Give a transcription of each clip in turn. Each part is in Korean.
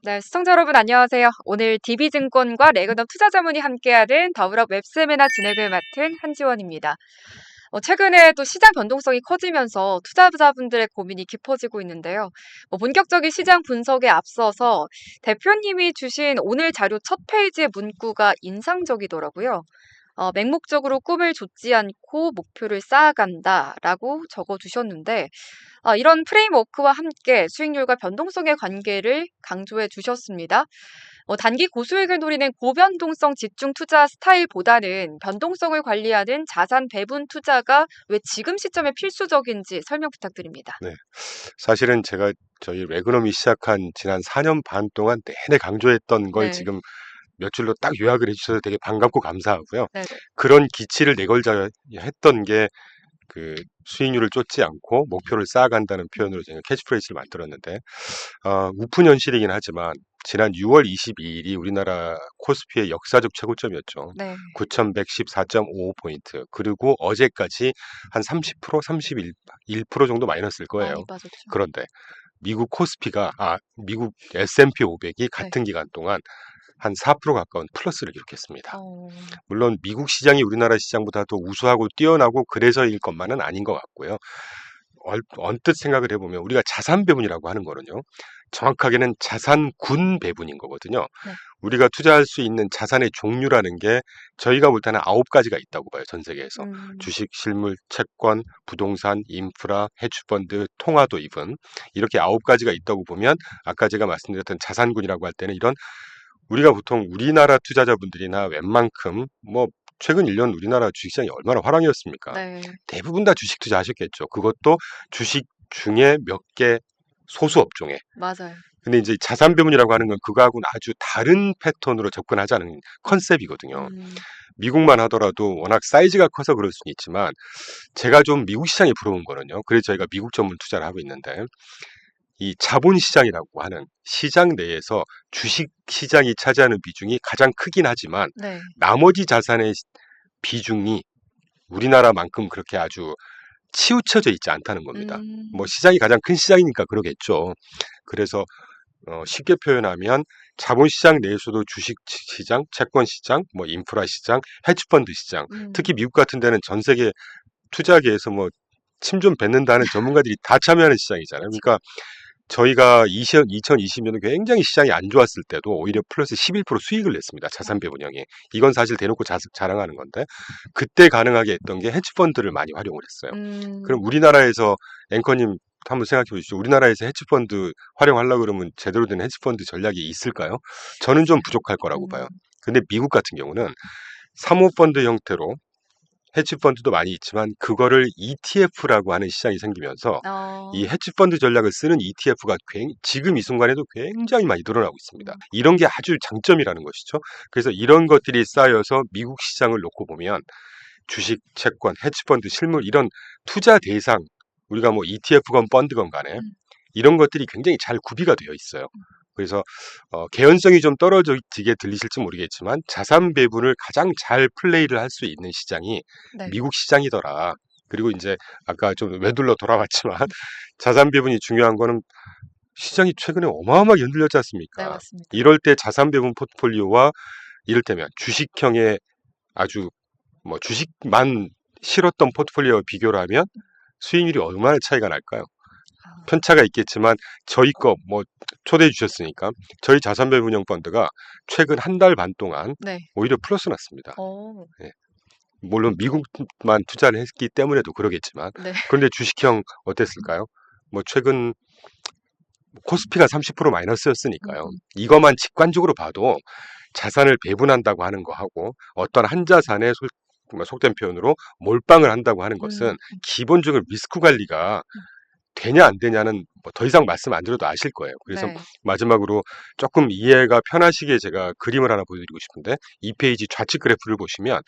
네, 시청자 여러분 안녕하세요. 오늘 DB증권과 레그넘 투자자문이 함께하는 더블업 웹세미나 진행을 맡은 한지원입니다. 최근에 또 시장 변동성이 커지면서 투자자분들의 고민이 깊어지고 있는데요. 본격적인 시장 분석에 앞서서 대표님이 주신 오늘 자료 첫 페이지의 문구가 인상적이더라고요. 맹목적으로 꿈을 좇지 않고 목표를 쌓아간다라고 적어주셨는데, 이런 프레임워크와 함께 수익률과 변동성의 관계를 강조해 주셨습니다. 단기 고수익을 노리는 고변동성 집중 투자 스타일보다는 변동성을 관리하는 자산 배분 투자가 왜 지금 시점에 필수적인지 설명 부탁드립니다. 네. 사실은 제가 저희 레그넘이 시작한 지난 4년 반 동안 내내 강조했던 걸 네, 지금 몇 줄로 딱 요약을 해주셔서 되게 반갑고 감사하고요. 네네. 그런 기치를 내걸자 했던 게 그 수익률을 쫓지 않고 목표를 쌓아간다는 표현으로 제가 캐치프레이즈를 만들었는데, 우픈 현실이긴 하지만 지난 6월 22일이 우리나라 코스피의 역사적 최고점이었죠. 네, 9,114.55포인트. 그리고 어제까지 한 30%, 31% 정도 마이너스일 거예요. 많이 빠졌죠. 그런데 미국 S&P 500이 네. 같은 기간 동안 한 4% 가까운 플러스를 기록했습니다. 어, 물론 미국 시장이 우리나라 시장보다 더 우수하고 뛰어나고 그래서일 것만은 아닌 것 같고요. 언뜻 생각을 해보면 우리가 자산 배분이라고 하는 거는요. 정확하게는 자산군 배분인 거거든요. 네. 우리가 투자할 수 있는 자산의 종류라는 게 저희가 볼 때는 9가지가 있다고 봐요. 전 세계에서. 음, 주식, 실물, 채권, 부동산, 인프라, 헤지펀드, 통화도 이분. 이렇게 9가지가 있다고 보면 아까 제가 말씀드렸던 자산군이라고 할 때는 이런 우리가 보통 우리나라 투자자분들이나 웬만큼 뭐 최근 1년 우리나라 주식시장이 얼마나 화랑이었습니까? 네, 대부분 다 주식 투자하셨겠죠. 그것도 주식 중에 몇 개 소수 업종에. 맞아요. 근데 이제 자산 배분이라고 하는 건 그거하고는 아주 다른 패턴으로 접근하자는 컨셉이거든요. 음, 미국만 하더라도 워낙 사이즈가 커서 그럴 수는 있지만 제가 좀 미국 시장이 부러운 거는요. 그래서 저희가 미국 전문 투자를 하고 있는데 이 자본시장이라고 하는 시장 내에서 주식 시장이 차지하는 비중이 가장 크긴 하지만 네. 나머지 자산의 비중이 우리나라만큼 그렇게 아주 치우쳐져 있지 않다는 겁니다. 뭐 음, 시장이 가장 큰 시장이니까 그러겠죠. 그래서 쉽게 표현하면 자본시장 내에서도 주식시장, 채권시장, 뭐 인프라시장, 헤지펀드 시장, 음, 특히 미국 같은 데는 전 세계 투자계에서 뭐 침 좀 뱉는다는 전문가들이 다 참여하는 시장이잖아요. 그쵸. 그러니까 저희가 2020년에 굉장히 시장이 안 좋았을 때도 오히려 플러스 11% 수익을 냈습니다. 자산 배분형이. 이건 사실 대놓고 자랑하는 건데 그때 가능하게 했던 게 헤지펀드를 많이 활용을 했어요. 그럼 음, 우리나라에서 앵커님 한번 생각해 보십시오. 우리나라에서 헤지펀드 활용하려고 그러면 제대로 된 헤지펀드 전략이 있을까요? 저는 좀 부족할 거라고 봐요. 음, 근데 미국 같은 경우는 사모펀드 형태로 헤지펀드도 많이 있지만 그거를 ETF라고 하는 시장이 생기면서 이 어, 헤지펀드 전략을 쓰는 ETF가 지금 이 순간에도 굉장히 많이 늘어나고 있습니다. 음, 이런 게 아주 장점이라는 것이죠. 그래서 이런 것들이 쌓여서 미국 시장을 놓고 보면 주식, 채권, 헤지펀드, 실물 이런 투자 대상 우리가 뭐 ETF건 펀드건 간에 음, 이런 것들이 굉장히 잘 구비가 되어 있어요. 그래서 개연성이 좀 떨어지게 들리실지 모르겠지만 자산 배분을 가장 잘 플레이를 할 수 있는 시장이 네. 미국 시장이더라. 그리고 이제 아까 좀 외둘러 돌아왔지만 자산 배분이 중요한 거는 시장이 최근에 어마어마하게 흔들렸지 네, 않습니까? 맞습니다. 이럴 때 자산 배분 포트폴리오와 이를테면 주식형의 아주 뭐 주식만 실었던 포트폴리오와 비교를 하면 수익률이 얼마나 차이가 날까요? 아, 편차가 있겠지만 저희 거 뭐 초대해 주셨으니까 저희 자산 배분형 펀드가 최근 한 달 반 동안 네. 오히려 플러스 났습니다. 어, 예. 물론 미국만 투자를 했기 때문에도 그러겠지만 네. 그런데 주식형 어땠을까요? 뭐 최근 코스피가 30% 마이너스였으니까요. 음, 이것만 직관적으로 봐도 자산을 배분한다고 하는 거하고 어떤 한 자산에 뭐 속된 표현으로 몰빵을 한다고 하는 것은 음, 기본적으로 리스크 관리가 되냐 안 되냐는 뭐 더 이상 말씀 안 드려도 아실 거예요. 그래서 네. 마지막으로 조금 이해가 편하시게 제가 그림을 하나 보여드리고 싶은데 이 페이지 좌측 그래프를 보시면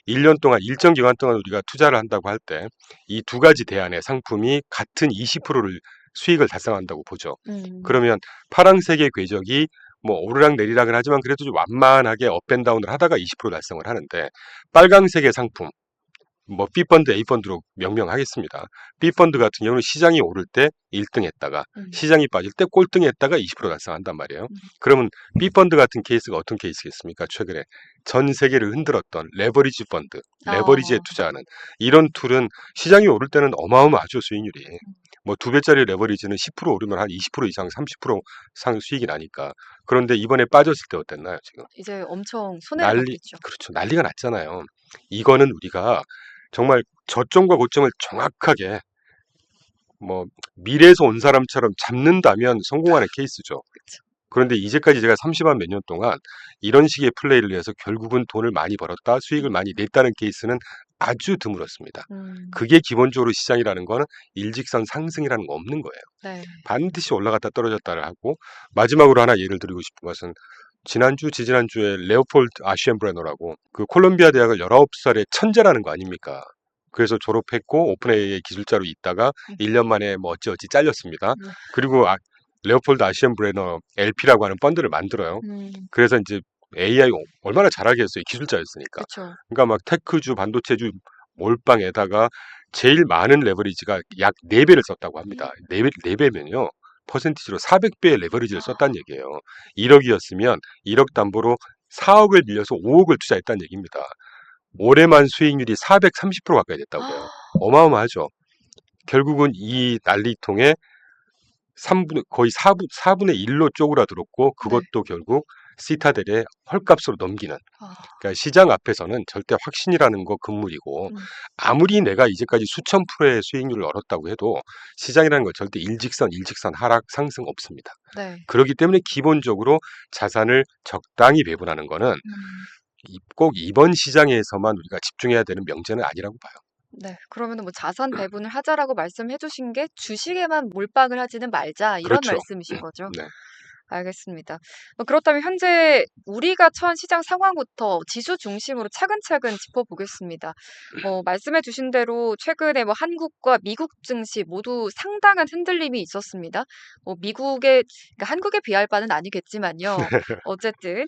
1년 동안 일정 기간 동안 우리가 투자를 한다고 할 때 이 두 가지 대안의 상품이 같은 20%를 수익을 달성한다고 보죠. 음, 그러면 파란색의 궤적이 뭐 오르락 내리락은 하지만 그래도 좀 완만하게 업앤다운을 하다가 20% 달성을 하는데 빨강색의 상품 뭐 B펀드, A펀드로 명명하겠습니다. B펀드 같은 경우는 시장이 오를 때 1등 했다가 시장이 빠질 때 꼴등했다가 20% 달성한단 말이에요. 음. 그러면 B펀드 같은 케이스가 어떤 케이스겠습니까? 최근에 전 세계를 흔들었던 레버리지 펀드, 레버리지에 어. 투자하는 이런 툴은 시장이 오를 때는 어마어마하죠, 수익률이. 뭐 2배짜리 레버리지는 10% 오르면 한 20% 이상 30% 상 수익이 나니까. 그런데 이번에 빠졌을 때 어땠나요, 지금? 이제 엄청 손해를 봤겠죠. 그렇죠. 난리가 났잖아요. 이거는 우리가 정말 저점과 고점을 정확하게 뭐 미래에서 온 사람처럼 잡는다면 성공하는 케이스죠. 그쵸. 그런데 이제까지 제가 30한 몇 년 동안 이런 식의 플레이를 해서 결국은 돈을 많이 벌었다, 수익을 많이 냈다는 케이스는 아주 드물었습니다. 음. 그게 기본적으로 시장이라는 거는 일직선 상승이라는 거 없는 거예요. 네. 반드시 올라갔다 떨어졌다를 하고 마지막으로 하나 예를 드리고 싶은 것은 지난주, 지지난주에 레오폴드 아시엠브레너라고 그 콜롬비아 대학을 19살의 천재라는 거 아닙니까? 그래서 졸업했고 오픈AI의 기술자로 있다가 1년 만에 뭐 어찌어찌 잘렸습니다. 네. 그리고 레오폴드 아시엠브레너 LP라고 하는 펀드를 만들어요. 그래서 이제 AI 얼마나 잘하겠어요. 기술자였으니까. 그쵸. 그러니까 막 테크주, 반도체주 몰빵에다가 제일 많은 레버리지가 약 4배를 썼다고 합니다. 4배면요. 퍼센티지로 400배의 레버리지를 썼다는 얘기예요. 1억이었으면 1억 담보로 4억을 빌려서 5억을 투자했다는 얘기입니다. 올해만 수익률이 430% 가까이 됐다고요. 어마어마하죠. 결국은 이 난리통에 거의 4분의 1로 쪼그라들었고 네. 그것도 결국 시타델의 헐값으로 넘기는. 아. 그러니까 시장 앞에서는 절대 확신이라는 거 금물이고 음. 아무리 내가 이제까지 수천 프로의 수익률을 얻었다고 해도 시장이라는 건 절대 일직선 하락 상승 없습니다. 네. 그렇기 때문에 기본적으로 자산을 적당히 배분하는 거는 꼭 이번 시장에서만 우리가 집중해야 되는 명제는 아니라고 봐요. 네. 그러면은 뭐 자산 배분을 하자라고 말씀해 주신 게 주식에만 몰빵을 하지는 말자 이런 그렇죠. 말씀이신 거죠? 네. 알겠습니다. 그렇다면 현재 우리가 처한 시장 상황부터 지수 중심으로 차근차근 짚어보겠습니다. 말씀해 주신 대로 최근에 뭐 한국과 미국 증시 모두 상당한 흔들림이 있었습니다. 그러니까 한국에 비할 바는 아니겠지만요. 어쨌든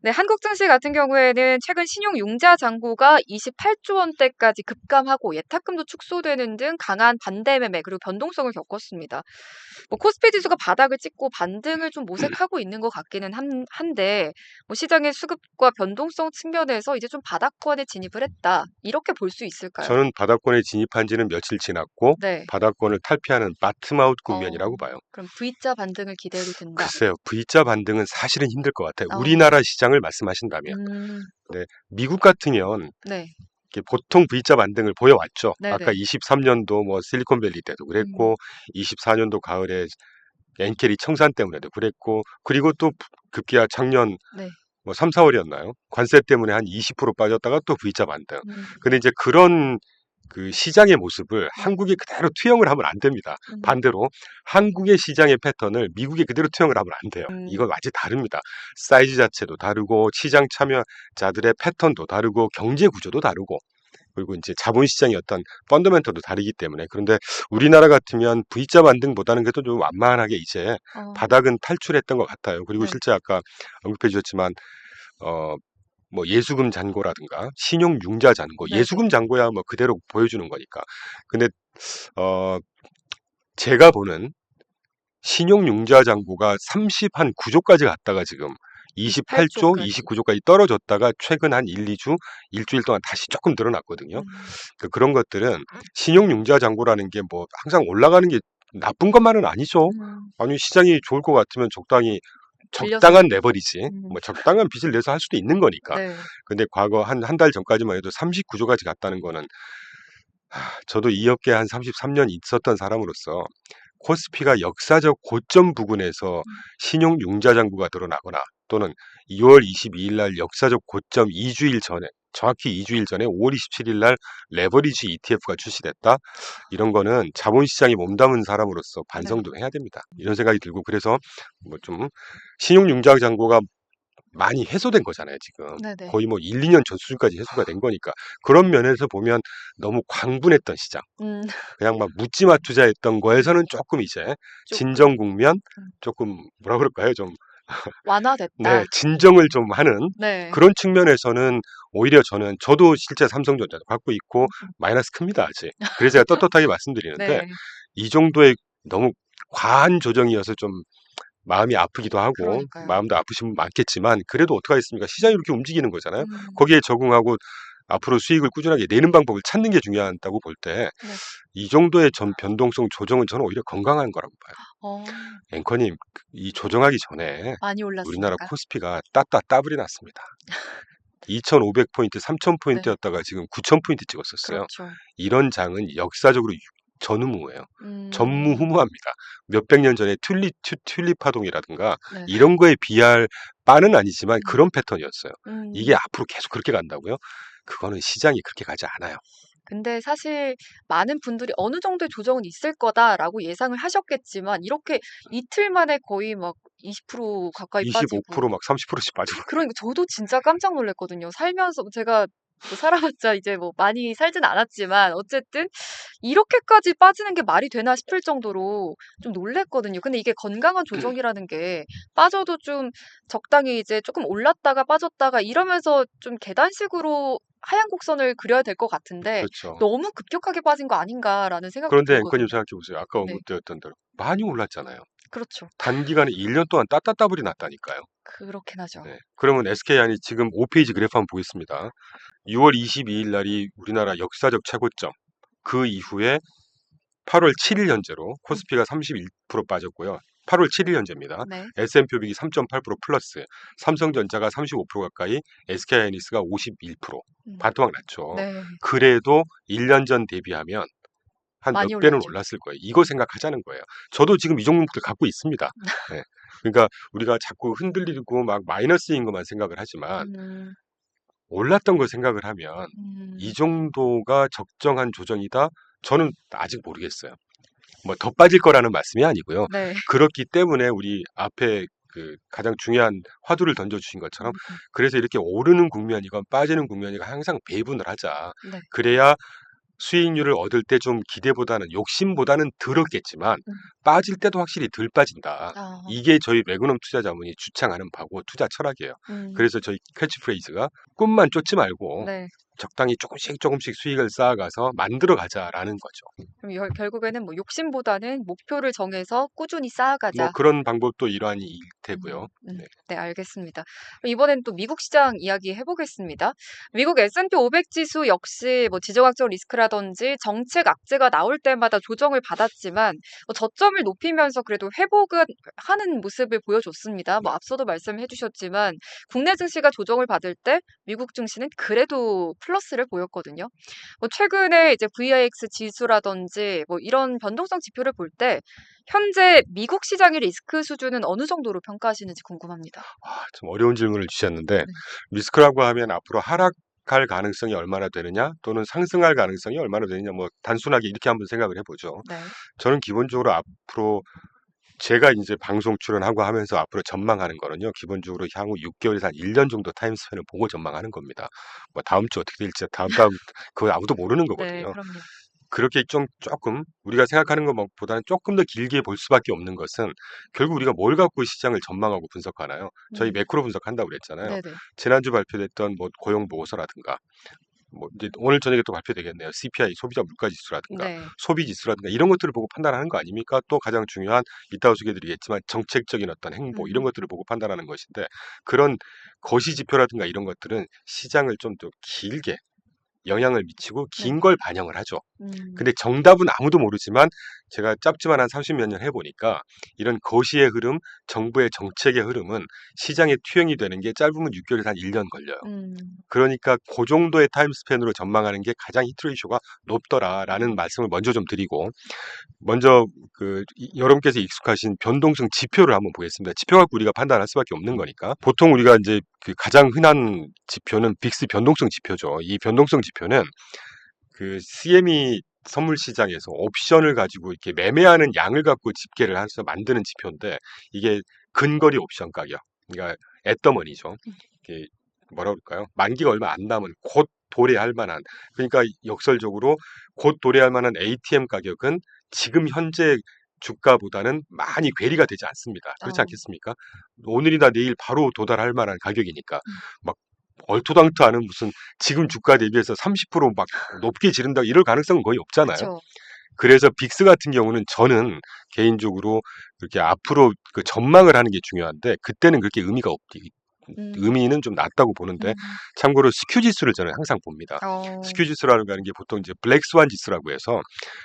네, 한국 증시 같은 경우에는 최근 신용 융자 잔고가 28조 원대까지 급감하고 예탁금도 축소되는 등 강한 반대 매매 그리고 변동성을 겪었습니다. 코스피 지수가 바닥을 찍고 반등을 좀 모색하고 있는 것 같기는 한데 시장의 수급과 변동성 측면에서 이제 좀 바닥권에 진입을 했다. 이렇게 볼 수 있을까요? 저는 바닥권에 진입한 지는 며칠 지났고 네. 바닥권을 탈피하는 바텀아웃 어, 국면이라고 봐요. 그럼 V자 반등을 기대해도 된다. 글쎄요. V자 반등은 사실은 힘들 것 같아요. 어. 우리나라 시장을 말씀하신다면. 네, 미국 같으면 네. 이렇게 보통 V자 반등을 보여왔죠. 네네. 아까 23년도 뭐 실리콘밸리 때도 그랬고 24년도 가을에 엔켈이 청산 때문에도 그랬고 그리고 또 급기야 작년 네. 뭐 3, 4월이었나요? 관세 때문에 한 20% 빠졌다가 또 V자 반등. 음. 근데 이제 그런 그 시장의 모습을 한국에 그대로 투영을 하면 안 됩니다. 반대로 한국의 시장의 패턴을 미국에 그대로 투영을 하면 안 돼요. 이건 완전히 다릅니다. 사이즈 자체도 다르고 시장 참여자들의 패턴도 다르고 경제 구조도 다르고 그리고 이제 자본시장의 어떤 펀더멘털도 다르기 때문에 그런데 우리나라 같으면 V자 반등보다는 그래도 좀 완만하게 이제 바닥은 탈출했던 것 같아요. 그리고 네. 실제 아까 언급해 주셨지만 뭐 예수금 잔고라든가 신용 융자 잔고, 네네. 예수금 잔고야 뭐 그대로 보여주는 거니까. 근데 제가 보는 신용 융자 잔고가 30한 9조까지 갔다가 지금 28조, 28조까지. 29조까지 떨어졌다가 최근 한 1, 2주, 일주일 동안 다시 조금 늘어났거든요. 그런 것들은 신용 융자 잔고라는 게 뭐 항상 올라가는 게 나쁜 것만은 아니죠. 아니 시장이 좋을 것 같으면 적당히 빌려서 적당한 레버리지, 음. 뭐 적당한 빚을 내서 할 수도 있는 거니까. 네. 근데 과거 한 달 전까지만 해도 39조까지 갔다는 거는 저도 이 업계에 한 33년 있었던 사람으로서 코스피가 역사적 고점 부근에서 신용 융자 잔고가 드러나거나 또는 2월 22일 날 역사적 고점 2주일 전에 정확히 2주일 전에 5월 27일 날 레버리지 ETF가 출시됐다. 이런 거는 자본시장에 몸담은 사람으로서 반성도 해야 됩니다. 이런 생각이 들고 그래서 뭐 좀 신용 융자 잔고가 많이 해소된 거잖아요, 지금. 네네. 거의 뭐 1, 2년 전 수준까지 해소가 된 거니까. 그런 면에서 보면 너무 광분했던 시장. 음. 그냥 막 묻지마 투자했던 거에서는 조금 이제 조금. 진정 국면, 조금 뭐라 그럴까요? 좀 네, 완화됐다. 진정을 좀 하는 네. 그런 측면에서는 오히려 저도 실제 삼성전자도 갖고 있고 음. 마이너스 큽니다, 아직. 그래서 제가 떳떳하게 말씀드리는데 네. 이 정도의 너무 과한 조정이어서 좀 마음이 아프기도 하고 그러니까요. 마음도 아프신 분 많겠지만 그래도 어떡하겠습니까? 시장이 이렇게 움직이는 거잖아요. 음. 거기에 적응하고 앞으로 수익을 꾸준하게 내는 방법을 찾는 게 중요하다고 볼 때 네. 이 정도의 변동성 조정은 저는 오히려 건강한 거라고 봐요. 어. 앵커님, 이 조정하기 전에 많이 우리나라 올랐으니까. 코스피가 따블이 났습니다. 2,500포인트, 네. 3,000포인트였다가 지금 9,000포인트 찍었었어요. 그렇죠. 이런 장은 역사적으로 전무후무예요. 음. 전무후무합니다. 몇백 년 전에 튤립 파동이라든가 네. 이런 거에 비할 바는 아니지만 음. 그런 패턴이었어요. 이게 음. 앞으로 계속 그렇게 간다고요? 그거는 시장이 그렇게 가지 않아요. 근데 사실 많은 분들이 '어느 정도의 조정은 있을 거다.'라고 예상을 하셨겠지만 이렇게 이틀 만에 거의 막 20% 가까이 빠지고 25%막 30%씩 빠지고. 그러니까 저도 진짜 깜짝 놀랐거든요. 살면서 제가 뭐 살아봤자 이제 뭐 많이 살진 않았지만 어쨌든 이렇게까지 빠지는 게 말이 되나 싶을 정도로 좀 놀랐거든요. 근데 이게 건강한 조정이라는 게 빠져도 좀 적당히 이제 조금 올랐다가 빠졌다가 이러면서 좀 계단식으로 하얀 곡선을 그려야 될 것 같은데 그렇죠. '너무 급격하게 빠진 거 아닌가.'라는 생각도 그런데 앵커님 들거든요. 생각해 보세요. 아까 네. 언급드렸던 대로 많이 올랐잖아요. 그렇죠. 단기간에 1년 동안 따블이 났다니까요. 그렇긴 하죠. 네. 그러면 SK하이닉스 지금 5페이지 그래프 한번 보겠습니다. 6월 22일 날이 우리나라 역사적 최고점. 그 이후에 8월 7일 현재로 음. 코스피가 31% 빠졌고요. 8월 7일 현재입니다. 네. S&P500이 3.8% 플러스, 삼성전자가 35% 가까이, SK하이닉스가 51% 음. 반토막 났죠. 네. 그래도 1년 전 대비하면 한 몇 많이 배는 올랐죠. 올랐을 거예요. 이거 생각하자는 거예요. 저도 지금 이 종목들 갖고 있습니다. 네. 그러니까 우리가 자꾸 흔들리고 막 마이너스인 것만 생각을 하지만 음. 올랐던 걸 생각을 하면 이 음. 정도가 적정한 조정이다? 저는 아직 모르겠어요. 뭐 더 빠질 거라는 말씀이 아니고요. 네. 그렇기 때문에 우리 앞에 그 가장 중요한 화두를 던져주신 것처럼 음음. 그래서 이렇게 오르는 국면이건 빠지는 국면이건 항상 배분을 하자. 네. 그래야 수익률을 얻을 때 좀 기대보다는 욕심보다는 덜었겠지만 음. 빠질 때도 확실히 덜 빠진다. 아. 이게 저희 매그넘 투자자문이 주창하는 바고 투자 철학이에요. 음. 그래서 저희 캐치프레이즈가 꿈만 쫓지 말고 네. 적당히 조금씩 수익을 쌓아가서 만들어 가자라는 거죠. 그럼 결국에는 뭐 욕심보다는 목표를 정해서 꾸준히 뭐 쌓아가자. 그런 방법도 일환일 테고요. 네. 네, 알겠습니다. 그럼 이번엔 또 미국 시장 이야기 해보겠습니다. 미국 S&P 500 지수 역시 뭐 지정학적 리스크라든지 정책 악재가 나올 때마다 조정을 받았지만 저점을 높이면서 그래도 회복은 하는 모습을 보여줬습니다. 뭐 앞서도 말씀해 주셨지만 국내 증시가 조정을 받을 때 미국 증시는 그래도 플러스를 보였거든요. 뭐 최근에 이제 VIX 지수라든지 뭐 이런 변동성 지표를 볼 때 현재 미국 시장의 리스크 수준은 어느 정도로 평가하시는지 궁금합니다. 좀 어려운 질문을 주셨는데 네. 리스크라고 하면 앞으로 하락할 가능성이 얼마나 되느냐 또는 상승할 가능성이 얼마나 되느냐 뭐 단순하게 이렇게 한번 생각을 해보죠. 네. 저는 기본적으로 앞으로 제가 이제 방송 출연하고 하면서 앞으로 전망하는 거는요. 기본적으로 향후 6개월에서 한 1년 정도 타임스팬을 보고 전망하는 겁니다. 뭐 다음 주 어떻게 될지 다음 그거 아무도 모르는 네, 거거든요. 그럼요. 그렇게 조금 우리가 생각하는 것보다는 조금 더 길게 볼 수밖에 없는 것은 결국 우리가 뭘 갖고 시장을 전망하고 분석하나요? 저희 음. 매크로 분석한다고 그랬잖아요. 네네. 지난주 발표됐던 뭐 고용 보고서라든가 뭐 이제 오늘 저녁에 또 발표되겠네요. CPI 소비자 물가 지수라든가 네. 소비 지수라든가 이런 것들을 보고 판단하는 거 아닙니까? 또 가장 중요한 이따가 소개해드리겠지만 정책적인 어떤 행보 이런 음. 것들을 보고 판단하는 것인데 그런 거시 지표라든가 이런 것들은 시장을 좀 더 길게 영향을 미치고 네. 긴 걸 반영을 하죠. 음. 근데 정답은 아무도 모르지만 제가 짧지만 한 30몇 년 해보니까 이런 거시의 흐름, 정부의 정책의 흐름은 시장에 투영이 되는 게 짧으면 6개월에서 한 1년 걸려요. 음. 그러니까 그 정도의 타임 스팬으로 전망하는 게 가장 히트레이쇼가 높더라라는 말씀을 먼저 좀 드리고 먼저 여러분께서 익숙하신 변동성 지표를 한번 보겠습니다. 지표 갖고 우리가 판단할 수밖에 없는 거니까 보통 우리가 이제 그 가장 흔한 지표는 빅스 변동성 지표죠. 이 변동성 지표는 그 CME 선물 시장에서 옵션을 가지고 이렇게 매매하는 양을 갖고 집계를 해서 만드는 지표인데 이게 근거리 옵션 가격, 그러니까 앳더머니죠. 이게 뭐라 그럴까요? 만기가 얼마 안 남은 곧 도래할 만한 그러니까 역설적으로 곧 도래할 만한 ATM 가격은 지금 현재 주가보다는 많이 괴리가 되지 않습니다. 그렇지 어, 않겠습니까? 오늘이나 내일 바로 도달할 만한 가격이니까 음, 막 얼토당토하는 무슨 지금 주가 대비해서 30%막 높게 지른다 이럴 가능성은 거의 없잖아요. 그쵸. 그래서 빅스 같은 경우는 저는 개인적으로 이렇게 앞으로 그 전망을 하는 게 중요한데 그때는 그렇게 음, 의미는 좀 낮다고 보는데 음, 참고로 스큐 지수를 저는 항상 봅니다. 어, 스큐 지수라는 게 보통 이제 블랙스완 지수라고 해서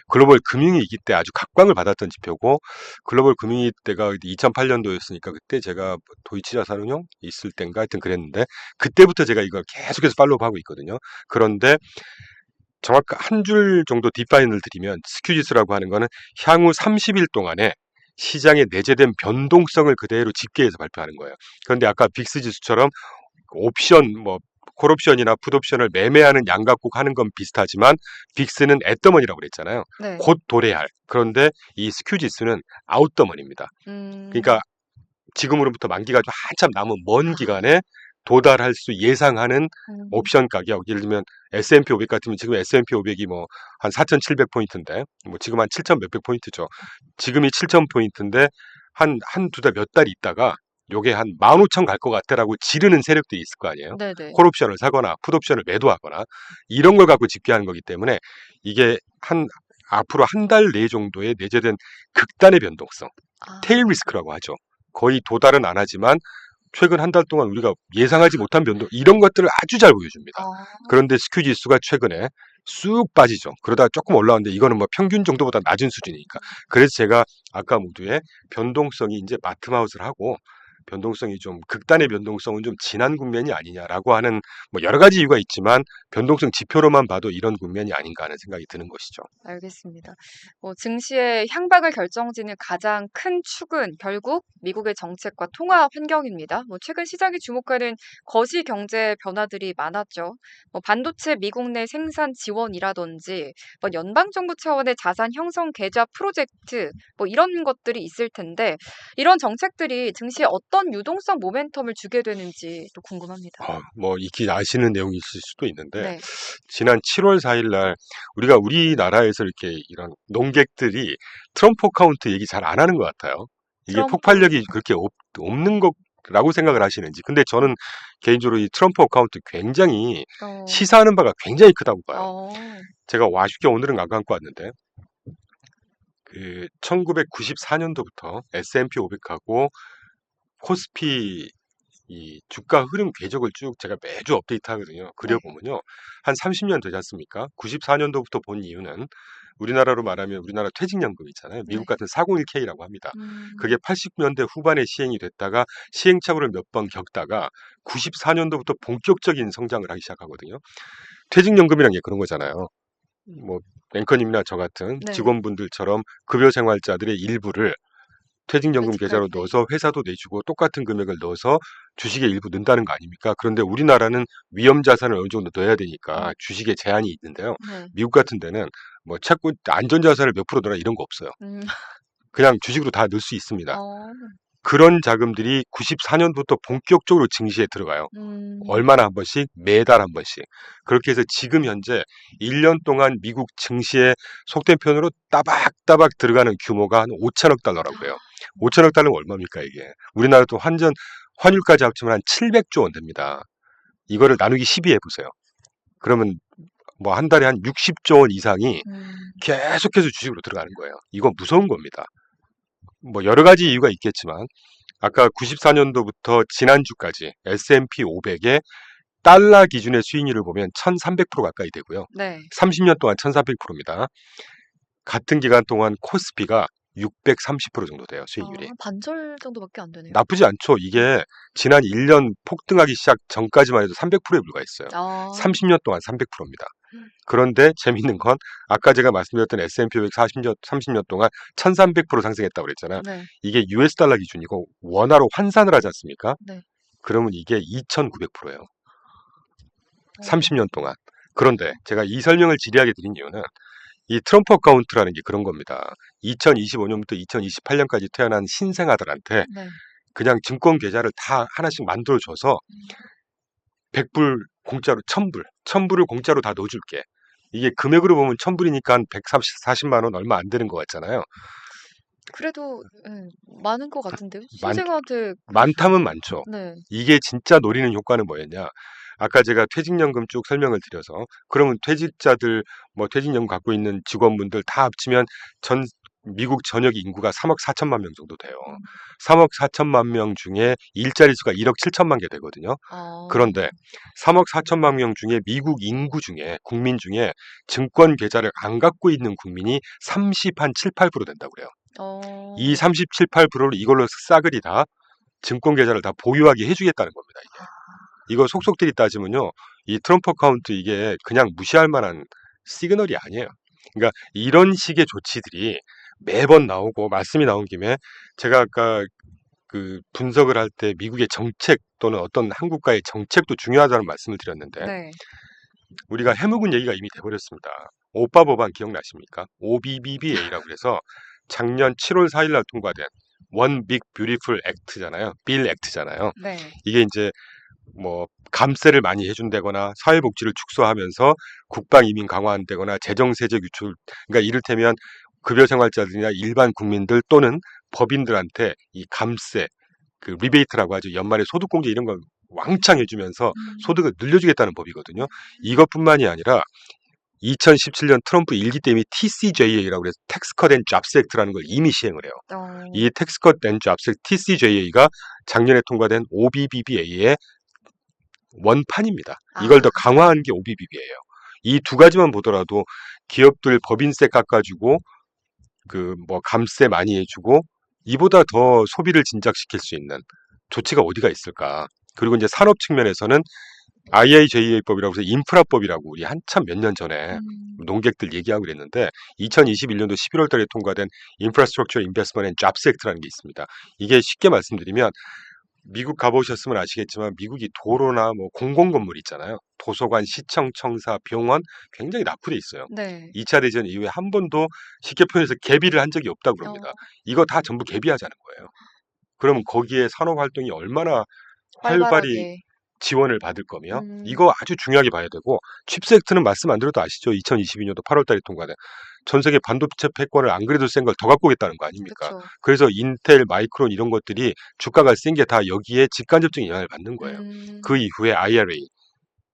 글로벌 금융위기 때 아주 각광을 받았던 지표고 글로벌 금융위기 때가 2008년도였으니까 그때 제가 도이치자산운용 있을 땐가 하여튼 그랬는데 그때부터 제가 이걸 계속해서 팔로우하고 있거든요. 그런데 정확한 한 줄 정도 뒷라인을 드리면 스큐 지수라고 하는 거는 향후 30일 동안에 시장에 내재된 변동성을 그대로 집계해서 발표하는 거예요. 그런데 아까 빅스 지수처럼 옵션 뭐 콜옵션이나 풋옵션을 매매하는 양각국 하는 건 비슷하지만 빅스는 앳더머니라고 그랬잖아요. 네. 곧 도래할. 그런데 이 스큐 지수는 아웃더머니입니다. 그러니까 음, 지금으로부터 만기가 좀 한참 남은 먼 아, 기간에 도달할 수 예상하는 음, 옵션 가격. 예를 들면 S&P 500 같으면 지금 S&P 500이 뭐 한 4,700포인트인데 뭐 지금 한 7,000 몇백 포인트죠. 지금이 7,000포인트인데 한 두 달 몇 달 있다가 요게 한 15,000 갈 것 같다라고 지르는 세력들이 있을 거 아니에요. 네네. 콜옵션을 사거나 풋옵션을 매도하거나 이런 걸 갖고 집계하는 거기 때문에 이게 한 앞으로 한 달 내 정도에 내재된 극단의 변동성, 아, 테일 리스크라고 하죠. 거의 도달은 안 하지만 최근 한 달 동안 우리가 예상하지 못한 변동 이런 것들을 아주 잘 보여줍니다. 어, 그런데 스큐 지수가 최근에 쑥 빠지죠. 그러다 조금 올라왔는데 이거는 뭐 평균 정도보다 낮은 수준이니까. 그래서 제가 아까 모두에 변동성이 이제 마트아웃을 하고 변동성이 좀 극단의 변동성은 좀 진한 국면이 아니냐라고 하는 뭐 여러 가지 이유가 있지만 변동성 지표로만 봐도 이런 국면이 아닌가 하는 생각이 드는 것이죠. 알겠습니다. 증시의 향방을 결정짓는 가장 큰 축은 결국 미국의 정책과 통화 환경입니다. 최근 시장이 주목하는 거시 경제 변화들이 많았죠. 반도체 미국 내 생산 지원이라든지 연방정부 차원의 자산 형성 계좌 프로젝트 이런 것들이 있을 텐데 이런 정책들이 증시에 어떤 유동성 모멘텀을 주게 되는지 또 궁금합니다. 뭐 익히 아시는 내용이 있을 수도 있는데 네, 지난 7월 4일 날 우리가 우리나라에서 이렇게 이런 농객들이 트럼프 어카운트 얘기 잘 안 하는 것 같아요. 이게 트럼프, 폭발력이 그렇게 없는 거라고 생각을 하시는지. 근데 저는 개인적으로 이 트럼프 어카운트 굉장히 어, 시사하는 바가 굉장히 크다고 봐요. 어, 제가 와쉽게 오늘은 안 갖고 왔는데 그 1994년도부터 S&P 500하고 코스피 이 주가 흐름 궤적을 쭉 제가 매주 업데이트 하거든요. 네, 그려보면요. 한 30년 되지 않습니까? 94년도부터 본 이유는 우리나라로 말하면 우리나라 퇴직연금 있잖아요. 미국 네. 같은 401K라고 합니다. 그게 음. 80년대 후반에 시행이 됐다가 시행착오를 몇 번 겪다가 94년도부터 본격적인 성장을 하기 시작하거든요. 퇴직연금이란 게 그런 거잖아요. 뭐 앵커님이나 저 같은 네네. 직원분들처럼 급여생활자들의 일부를 퇴직연금 퇴직할 계좌로 때. 넣어서 회사도 내주고 똑같은 금액을 넣어서 주식에 일부 넣는다는 거 아닙니까? 그런데 우리나라는 위험 자산을 어느 정도 넣어야 음. 되니까 주식에 제한이 있는데요. 네. 미국 같은 데는 뭐 자꾸 안전 자산을 몇 프로 넣어라 이런 거 없어요. 음. 그냥 주식으로 다 넣을 수 있습니다. 어. 그런 자금들이 94년부터 본격적으로 증시에 들어가요. 음. 얼마나 한 번씩? 매달 한 번씩. 그렇게 해서 지금 현재 1년 동안 미국 증시에 속된 표현으로 따박따박 들어가는 규모가 한 5천억 달러라고 그래요. 5천억 달러면 얼마입니까 이게? 우리나라 또 환율까지 합치면 한 700조 원 됩니다. 이거를 나누기 12 해보세요. 그러면 뭐 한 달에 한 60조 원 이상이 음. 계속해서 주식으로 들어가는 거예요. 이거 무서운 겁니다. 뭐 여러 가지 이유가 있겠지만 아까 94년도부터 지난주까지 S&P 500의 달러 기준의 수익률을 보면 1300% 가까이 되고요. 네. 30년 동안 1300%입니다. 같은 기간 동안 코스피가 630% 정도 돼요, 수익률이. 한 반절 정도밖에 안 되네요. 나쁘지 않죠. 음. 이게 지난 1년 폭등하기 시작 전까지만 해도 300%에 불과했어요. 아. 30년 동안 300%입니다. 그런데 재밌는 건 아까 제가 말씀드렸던 S&P 500 30년 동안 1300% 상승했다고 그랬잖아요. 네. 이게 US 달러 기준이고 원화로 환산을 하지 않습니까? 네. 그러면 이게 2900%예요. 어. 30년 동안. 그런데 제가 이 설명을 지리하게 드린 이유는 이 트럼프 어카운트라는 게 그런 겁니다. 2025년부터 2028년까지 태어난 신생아들한테 네. 그냥 증권 계좌를 다 하나씩 만들어줘서 음. 100불 공짜로 1000불, 1000불을 공짜로 다 넣어줄게. 이게 금액으로 보면 1000불이니까 한 140만 원 얼마 안 되는 것 같잖아요. 그래도 많은 것 같은데요. 많, 신생아한테 많다면 많죠. 네. 이게 진짜 노리는 효과는 뭐였냐? 아까 제가 퇴직연금 쭉 설명을 드려서 그러면 퇴직자들 뭐 퇴직연금 갖고 있는 직원분들 다 합치면 전 미국 전역 인구가 3억 4천만 명 정도 돼요. 음. 3억 4천만 명 중에 일자리 수가 1억 7천만 개 되거든요. 어. 그런데 3억 4천만 명 중에 미국 인구 중에 국민 중에 증권 계좌를 안 갖고 있는 국민이 30한 7, 8% 된다고 그래요. 이 어. 37, 8%를 이걸로 싸그리 다 증권 계좌를 다 보유하게 해주겠다는 겁니다. 이게. 이거 속속들이 따지면요. 이 트럼프 어카운트 이게 그냥 무시할 만한 시그널이 아니에요. 그러니까 이런 식의 조치들이 매번 나오고 말씀이 나온 김에 제가 아까 그 분석을 할 때 미국의 정책 또는 어떤 한국과의 정책도 중요하다는 말씀을 드렸는데 네. 우리가 해묵은 얘기가 이미 돼버렸습니다. 오빠 법안 기억나십니까? OBBBA라고 해서 작년 7월 4일 날 통과된 One Big Beautiful Act잖아요. 빌 액트잖아요. 네. 이게 이제 뭐 감세를 많이 해준다거나 사회복지를 축소하면서 국방 이민 강화한다거나 재정세제 유출, 그러니까 이를테면 급여생활자들이나 일반 국민들 또는 법인들한테 이 감세, 그 리베이트라고 하죠. 연말에 소득공제 이런 걸 왕창 해주면서 음. 소득을 늘려주겠다는 법이거든요. 이것뿐만이 아니라 2017년 트럼프 일기 때 이미 TCJA라고 해서 텍스컷 앤 잡스 액트라는 걸 이미 시행을 해요. 어. 이 텍스컷 앤 잡스 TCJA가 작년에 통과된 OBBBA의 원판입니다. 이걸 더 아. 강화한 게 OBBB예요. 이 두 가지만 보더라도 기업들 법인세 깎아주고 그 뭐 감세 많이 해주고 이보다 더 소비를 진작시킬 수 있는 조치가 어디가 있을까? 그리고 이제 산업 측면에서는 IIJA법이라고 해서 인프라법이라고 우리 한참 몇 년 전에 음. 농객들 얘기하고 그랬는데 2021년도 11월 달에 통과된 인프라스트럭처 인베스트먼트 앤 잡스 액트라는 게 있습니다. 이게 쉽게 말씀드리면 미국 가보셨으면 아시겠지만 미국이 도로나 뭐 공공건물 있잖아요. 도서관, 시청, 청사, 병원 굉장히 납부돼 있어요. 네. 2차 대전 이후에 한 번도 쉽게 표현해서 개비를 한 적이 없다고 어. 그럽니다. 이거 다 전부 개비하자는 거예요. 그러면 거기에 산업 활동이 얼마나 활발히 활발하게. 지원을 받을 거며 음. 이거 아주 중요하게 봐야 되고 칩스 액트는 말씀 안 드려도 아시죠? 2022년도 8월 달에 통과된 전 세계 반도체 패권을 안 그래도 센 걸 더 갖고 오겠다는 거 아닙니까? 그쵸. 그래서 인텔, 마이크론 이런 것들이 주가가 센 게 다 여기에 직간접적인 영향을 받는 거예요. 그 이후에 IRA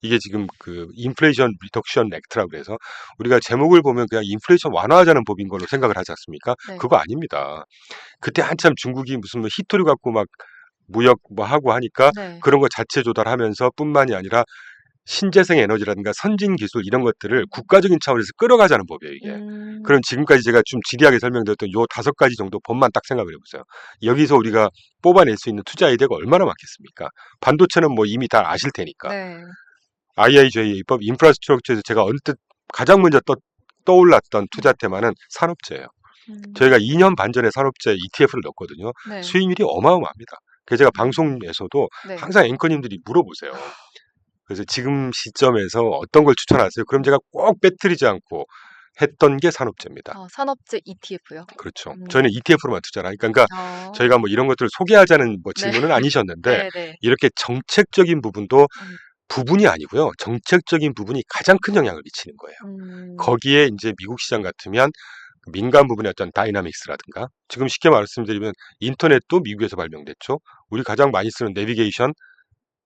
이게 지금 그 인플레이션 리덕션 액트라고 해서 우리가 제목을 보면 그냥 인플레이션 완화하자는 법인 걸로 생각을 하지 않습니까? 네. 그거 아닙니다. 그때 한참 중국이 무슨 뭐 히토류 갖고 막 무역 뭐 하고 하니까 네. 그런 거 자체 조달하면서 뿐만이 아니라 신재생 에너지라든가 선진 기술 이런 것들을 국가적인 차원에서 끌어가자는 법이에요, 이게. 그럼 지금까지 제가 좀 지리하게 설명드렸던 요 5가지 정도 법만 딱 생각을 해보세요. 여기서 우리가 뽑아낼 수 있는 투자 아이디어가 얼마나 많겠습니까? 반도체는 뭐 이미 다 아실 테니까. 네. IIJA법 인프라스트럭처에서 제가 언뜻 가장 먼저 떠올랐던 투자 테마는 산업재예요. 음. 저희가 2년 반 전에 산업재 ETF를 넣었거든요. 네. 수익률이 어마어마합니다. 그래서 제가 방송에서도 네. 항상 앵커님들이 물어보세요. 그래서 지금 시점에서 어떤 걸 추천하세요? 그럼 제가 꼭 빼뜨리지 않고 했던 게 산업재입니다. 산업재 ETF요? 그렇죠. 저희는 ETF로만 투자를 하니까 그러니까 아. 저희가 뭐 이런 것들을 소개하자는 뭐 네. 질문은 아니셨는데 네네. 이렇게 정책적인 부분도 음. 부분이 아니고요. 정책적인 부분이 가장 큰 영향을 미치는 거예요. 거기에 이제 미국 시장 같으면 민간 부분의 어떤 다이나믹스라든가 지금 쉽게 말씀드리면 인터넷도 미국에서 발명됐죠. 우리 가장 많이 쓰는 내비게이션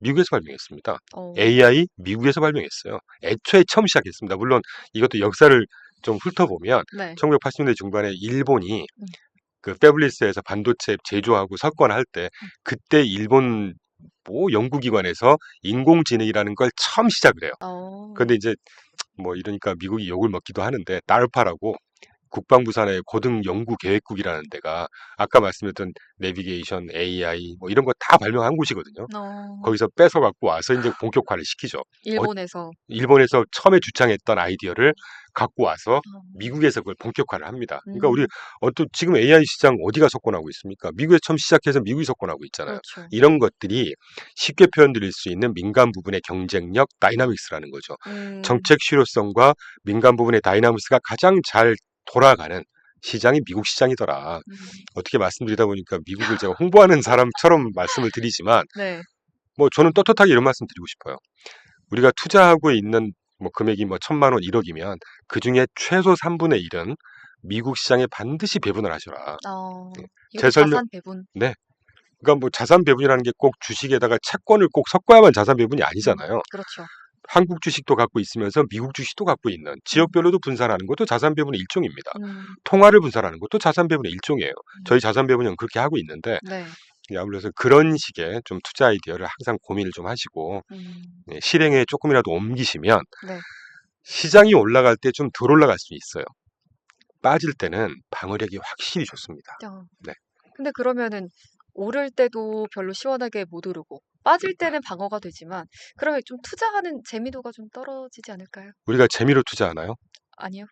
미국에서 발명했습니다. 어. AI 미국에서 발명했어요. 애초에 처음 시작했습니다. 물론 이것도 역사를 좀 훑어보면 네. 1980년대 중반에 일본이 음. 그 패블리스에서 반도체 제조하고 석권할 때 그때 일본 뭐 연구기관에서 인공지능이라는 걸 처음 시작을 해요. 어. 그런데 이제 뭐 이러니까 미국이 욕을 먹기도 하는데 DARPA라고 국방부 산하의 고등연구계획국이라는 데가 아까 말씀드렸던 내비게이션, AI 뭐 이런 거 다 발명한 곳이거든요. 어. 거기서 뺏어 갖고 와서 이제 본격화를 시키죠. 일본에서. 일본에서 처음에 주창했던 아이디어를 갖고 와서 어. 미국에서 그걸 본격화를 합니다. 그러니까 음. 우리 또 지금 AI 시장 어디가 석권하고 있습니까? 미국에서 처음 시작해서 미국이 석권하고 있잖아요. 그렇죠. 이런 것들이 쉽게 표현드릴 수 있는 민간 부분의 경쟁력, 다이나믹스라는 거죠. 정책 실효성과 민간 부분의 다이나믹스가 가장 잘 돌아가는 시장이 미국 시장이더라. 어떻게 말씀드리다 보니까 미국을 제가 홍보하는 사람처럼 말씀을 드리지만 네. 뭐 저는 떳떳하게 이런 말씀 드리고 싶어요. 우리가 투자하고 있는 뭐 금액이 뭐 1,000만 원, 1억이면 그 중에 최소 3분의 1은 미국 시장에 반드시 배분을 하셔라. 네. 이것도 자산 배분. 네. 그러니까 뭐 자산 배분이라는 게 꼭 주식에다가 채권을 꼭 섞어야만 자산 배분이 아니잖아요. 그렇죠. 한국 주식도 갖고 있으면서 미국 주식도 갖고 있는 지역별로도 분산하는 것도 자산 배분의 일종입니다. 통화를 분산하는 것도 자산 배분의 일종이에요. 저희 자산 배분은 그렇게 하고 있는데 네. 아무래도 그런 식의 좀 투자 아이디어를 항상 고민을 좀 하시고 실행에 조금이라도 옮기시면 네. 시장이 올라갈 때 좀 덜 올라갈 수 있어요. 빠질 때는 방어력이 확실히 좋습니다. 네. 근데 그러면은 오를 때도 별로 시원하게 못 오르고 빠질 때는 방어가 되지만 그러면 좀 투자하는 재미도가 좀 떨어지지 않을까요? 우리가 재미로 투자하나요? 아니요.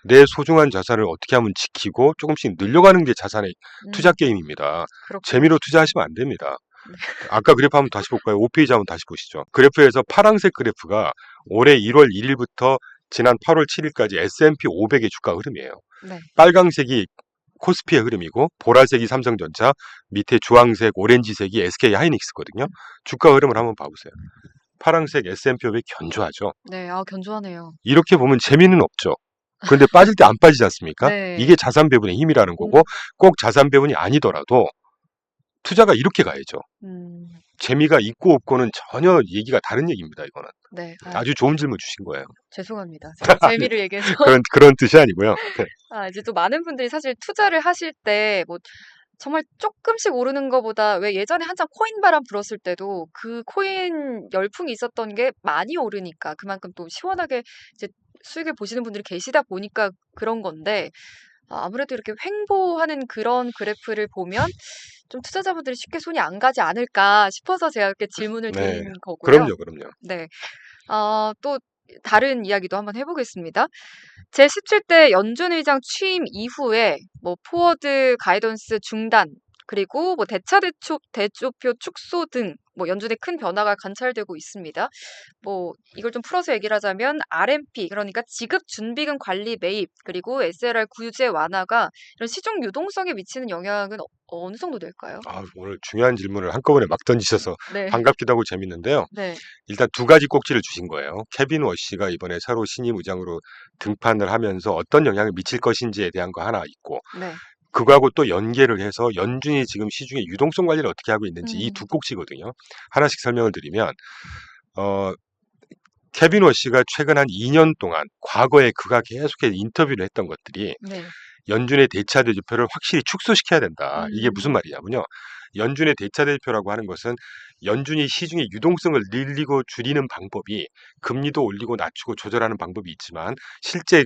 내 소중한 자산을 어떻게 하면 지키고 조금씩 늘려가는 게 자산의 투자 음, 게임입니다. 그렇군요. 재미로 투자하시면 안 됩니다. 네. 아까 그래프 한번 다시 볼까요? 5페이지 한번 다시 보시죠. 그래프에서 파란색 그래프가 올해 1월 1일부터 지난 8월 7일까지 S&P 500의 주가 흐름이에요. 네. 빨강색이 코스피의 흐름이고 보라색이 삼성전자, 밑에 주황색, 오렌지색이 SK 하이닉스거든요. 주가 흐름을 한번 봐보세요. 파란색 S&P 500 견조하죠. 네. 견조하네요. 이렇게 보면 재미는 없죠. 그런데 빠질 때 안 빠지지 않습니까? 네. 이게 자산 배분의 힘이라는 거고 꼭 자산 배분이 아니더라도 투자가 이렇게 가야죠. 재미가 있고 없고는 전혀 얘기가 다른 얘기입니다. 이거는. 네. 아주 좋은 질문 주신 거예요. 죄송합니다. 제가 재미를 얘기해서. 그런 뜻이 아니고요. 네. 이제 또 많은 분들이 사실 투자를 하실 때 뭐 정말 조금씩 오르는 것보다 왜 예전에 한창 코인 바람 불었을 때도 그 코인 열풍이 있었던 게 많이 오르니까 그만큼 또 시원하게 이제 수익을 보시는 분들이 계시다 보니까 그런 건데 아무래도 이렇게 횡보하는 그런 그래프를 보면 좀 투자자분들이 쉽게 손이 안 가지 않을까 싶어서 제가 이렇게 질문을 네. 드린 거고요. 그럼요. 네. 또 다른 이야기도 한번 해보겠습니다. 제17대 연준 의장 취임 이후에 뭐 포워드 가이던스 중단 그리고 뭐 대조표 축소 등 뭐 연준의 큰 변화가 관찰되고 있습니다. 뭐 이걸 좀 풀어서 얘기를 하자면 RMP 그러니까 지급 준비금 관리 매입 그리고 SLR 구제 완화가 이런 시중 유동성에 미치는 영향은 어느 정도 될까요? 오늘 중요한 질문을 한꺼번에 막 던지셔서 네. 반갑기도 하고 재밌는데요. 네. 일단 두 가지 꼭지를 주신 거예요. 케빈 워시가 이번에 새로 신임 의장으로 등판을 하면서 어떤 영향을 미칠 것인지에 대한 거 하나 있고 네. 그거하고 또 연계를 해서 연준이 지금 시중에 유동성 관리를 어떻게 하고 있는지 이 두 꼭지거든요. 하나씩 설명을 드리면 케빈 워시가 최근 한 2년 동안 과거에 그가 계속해서 인터뷰를 했던 것들이 네. 연준의 대차 대조표를 확실히 축소시켜야 된다. 이게 무슨 말이냐면요. 연준의 대차 대조표라고 하는 것은 연준이 시중의 유동성을 늘리고 줄이는 방법이 금리도 올리고 낮추고 조절하는 방법이 있지만 실제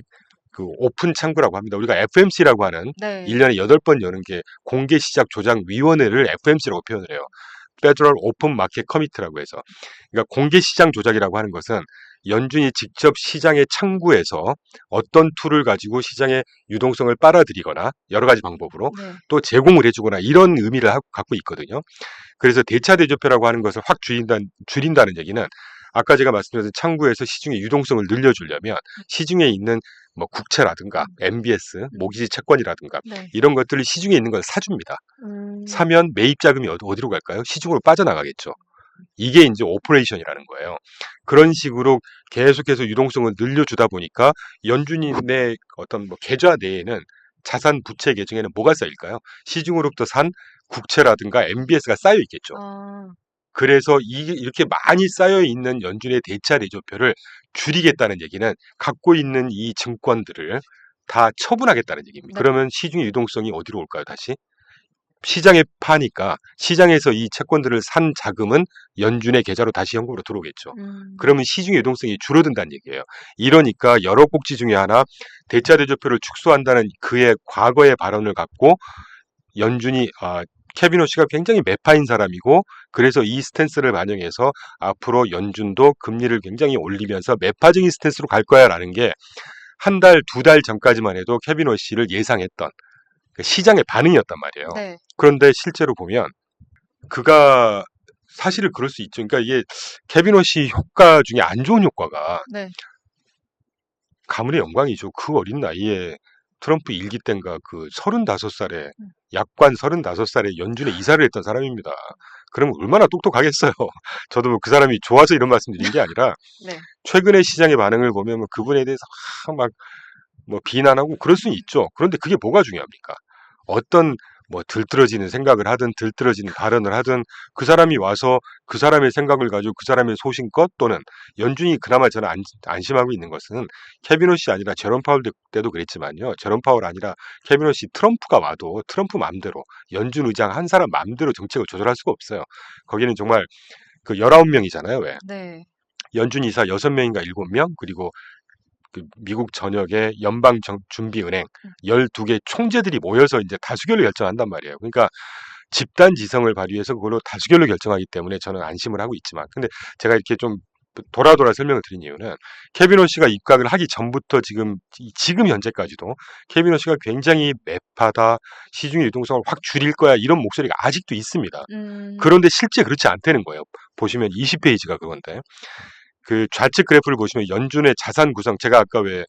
그 오픈 창구라고 합니다. 우리가 FMC라고 하는 네. 1년에 8번 여는 게 공개 시작 조작 위원회를 FMC라고 표현을 해요. Federal Open Market Committee라고 해서. 그러니까 공개 시장 조작이라고 하는 것은 연준이 직접 시장의 창구에서 어떤 툴을 가지고 시장의 유동성을 빨아들이거나 여러 가지 방법으로 네. 또 제공을 해주거나 이런 의미를 갖고 있거든요. 그래서 대차 대조표라고 하는 것을 확 줄인다는 얘기는 아까 제가 말씀드린 창구에서 시중의 유동성을 늘려주려면 시중에 있는 뭐 국채라든가 MBS, 모기지 채권이라든가 네. 이런 것들을 시중에 있는 걸 사줍니다. 사면 매입 자금이 어디로 갈까요? 시중으로 빠져나가겠죠. 이게 이제 오퍼레이션이라는 거예요. 그런 식으로 계속해서 유동성을 늘려주다 보니까 연준인의 어떤 뭐 계좌 내에는 자산 부채 계정에는 뭐가 쌓일까요? 시중으로부터 산 국채라든가 MBS가 쌓여 있겠죠. 그래서 이렇게 많이 쌓여 있는 연준의 대차 대조표를 줄이겠다는 얘기는 갖고 있는 이 증권들을 다 처분하겠다는 얘기입니다. 네. 그러면 시중의 유동성이 어디로 올까요? 다시 시장에 파니까 시장에서 이 채권들을 산 자금은 연준의 계좌로 다시 현금으로 들어오겠죠. 그러면 시중의 유동성이 줄어든다는 얘기예요. 이러니까 여러 꼭지 중에 하나 대차 대조표를 축소한다는 그의 과거의 발언을 갖고 연준이 케빈 워시가 굉장히 매파인 사람이고 그래서 이 스탠스를 반영해서 앞으로 연준도 금리를 굉장히 올리면서 매파적인 스탠스로 갈 거야라는 게 한 달, 2달 전까지만 해도 케빈 워시를 예상했던 시장의 반응이었단 말이에요. 네. 그런데 실제로 보면 그가 사실은 그럴 수 있죠. 그러니까 이게 케빈 워시 효과 중에 안 좋은 효과가 네. 가문의 영광이죠. 그 어린 나이에 트럼프 일기 땐가 그 35살에 약관 35살에 연준에 이사를 했던 사람입니다. 그럼 얼마나 똑똑하겠어요. 저도 뭐 그 사람이 좋아서 이런 말씀 드린 게 아니라 네. 최근에 시장의 반응을 보면 그분에 대해서 막 뭐 비난하고 그럴 수는 있죠. 그런데 그게 뭐가 중요합니까? 어떤 뭐 들뜨러지는 생각을 하든 들뜨러지는 발언을 하든 그 사람이 와서 그 사람의 생각을 가지고 그 사람의 소신껏 또는 연준이 그나마 저는 안심하고 있는 것은 케빈 옷이 아니라 제롬 파월 때도 그랬지만요. 제롬 파월 아니라 케빈 옷이 트럼프가 와도 트럼프 맘대로 연준 의장 한 사람 맘대로 정책을 조절할 수가 없어요. 거기는 정말 그 19명이잖아요. 왜? 네. 연준 이사 6명인가 7명 그리고 그 미국 전역의 연방준비은행 음. 12개 총재들이 모여서 이제 다수결로 결정한단 말이에요. 그러니까 집단 지성을 발휘해서 그걸로 다수결로 결정하기 때문에 저는 안심을 하고 있지만 근데 제가 이렇게 좀 돌아 설명을 드린 이유는 케빈 오씨가 입각을 하기 전부터 지금 현재까지도 케빈 오씨가 굉장히 매파다 시중의 유동성을 확 줄일 거야 이런 목소리가 아직도 있습니다. 음. 그런데 실제 그렇지 않다는 거예요. 보시면 20페이지가 그건데 그 좌측 그래프를 보시면 연준의 자산 구성 제가 아까 왜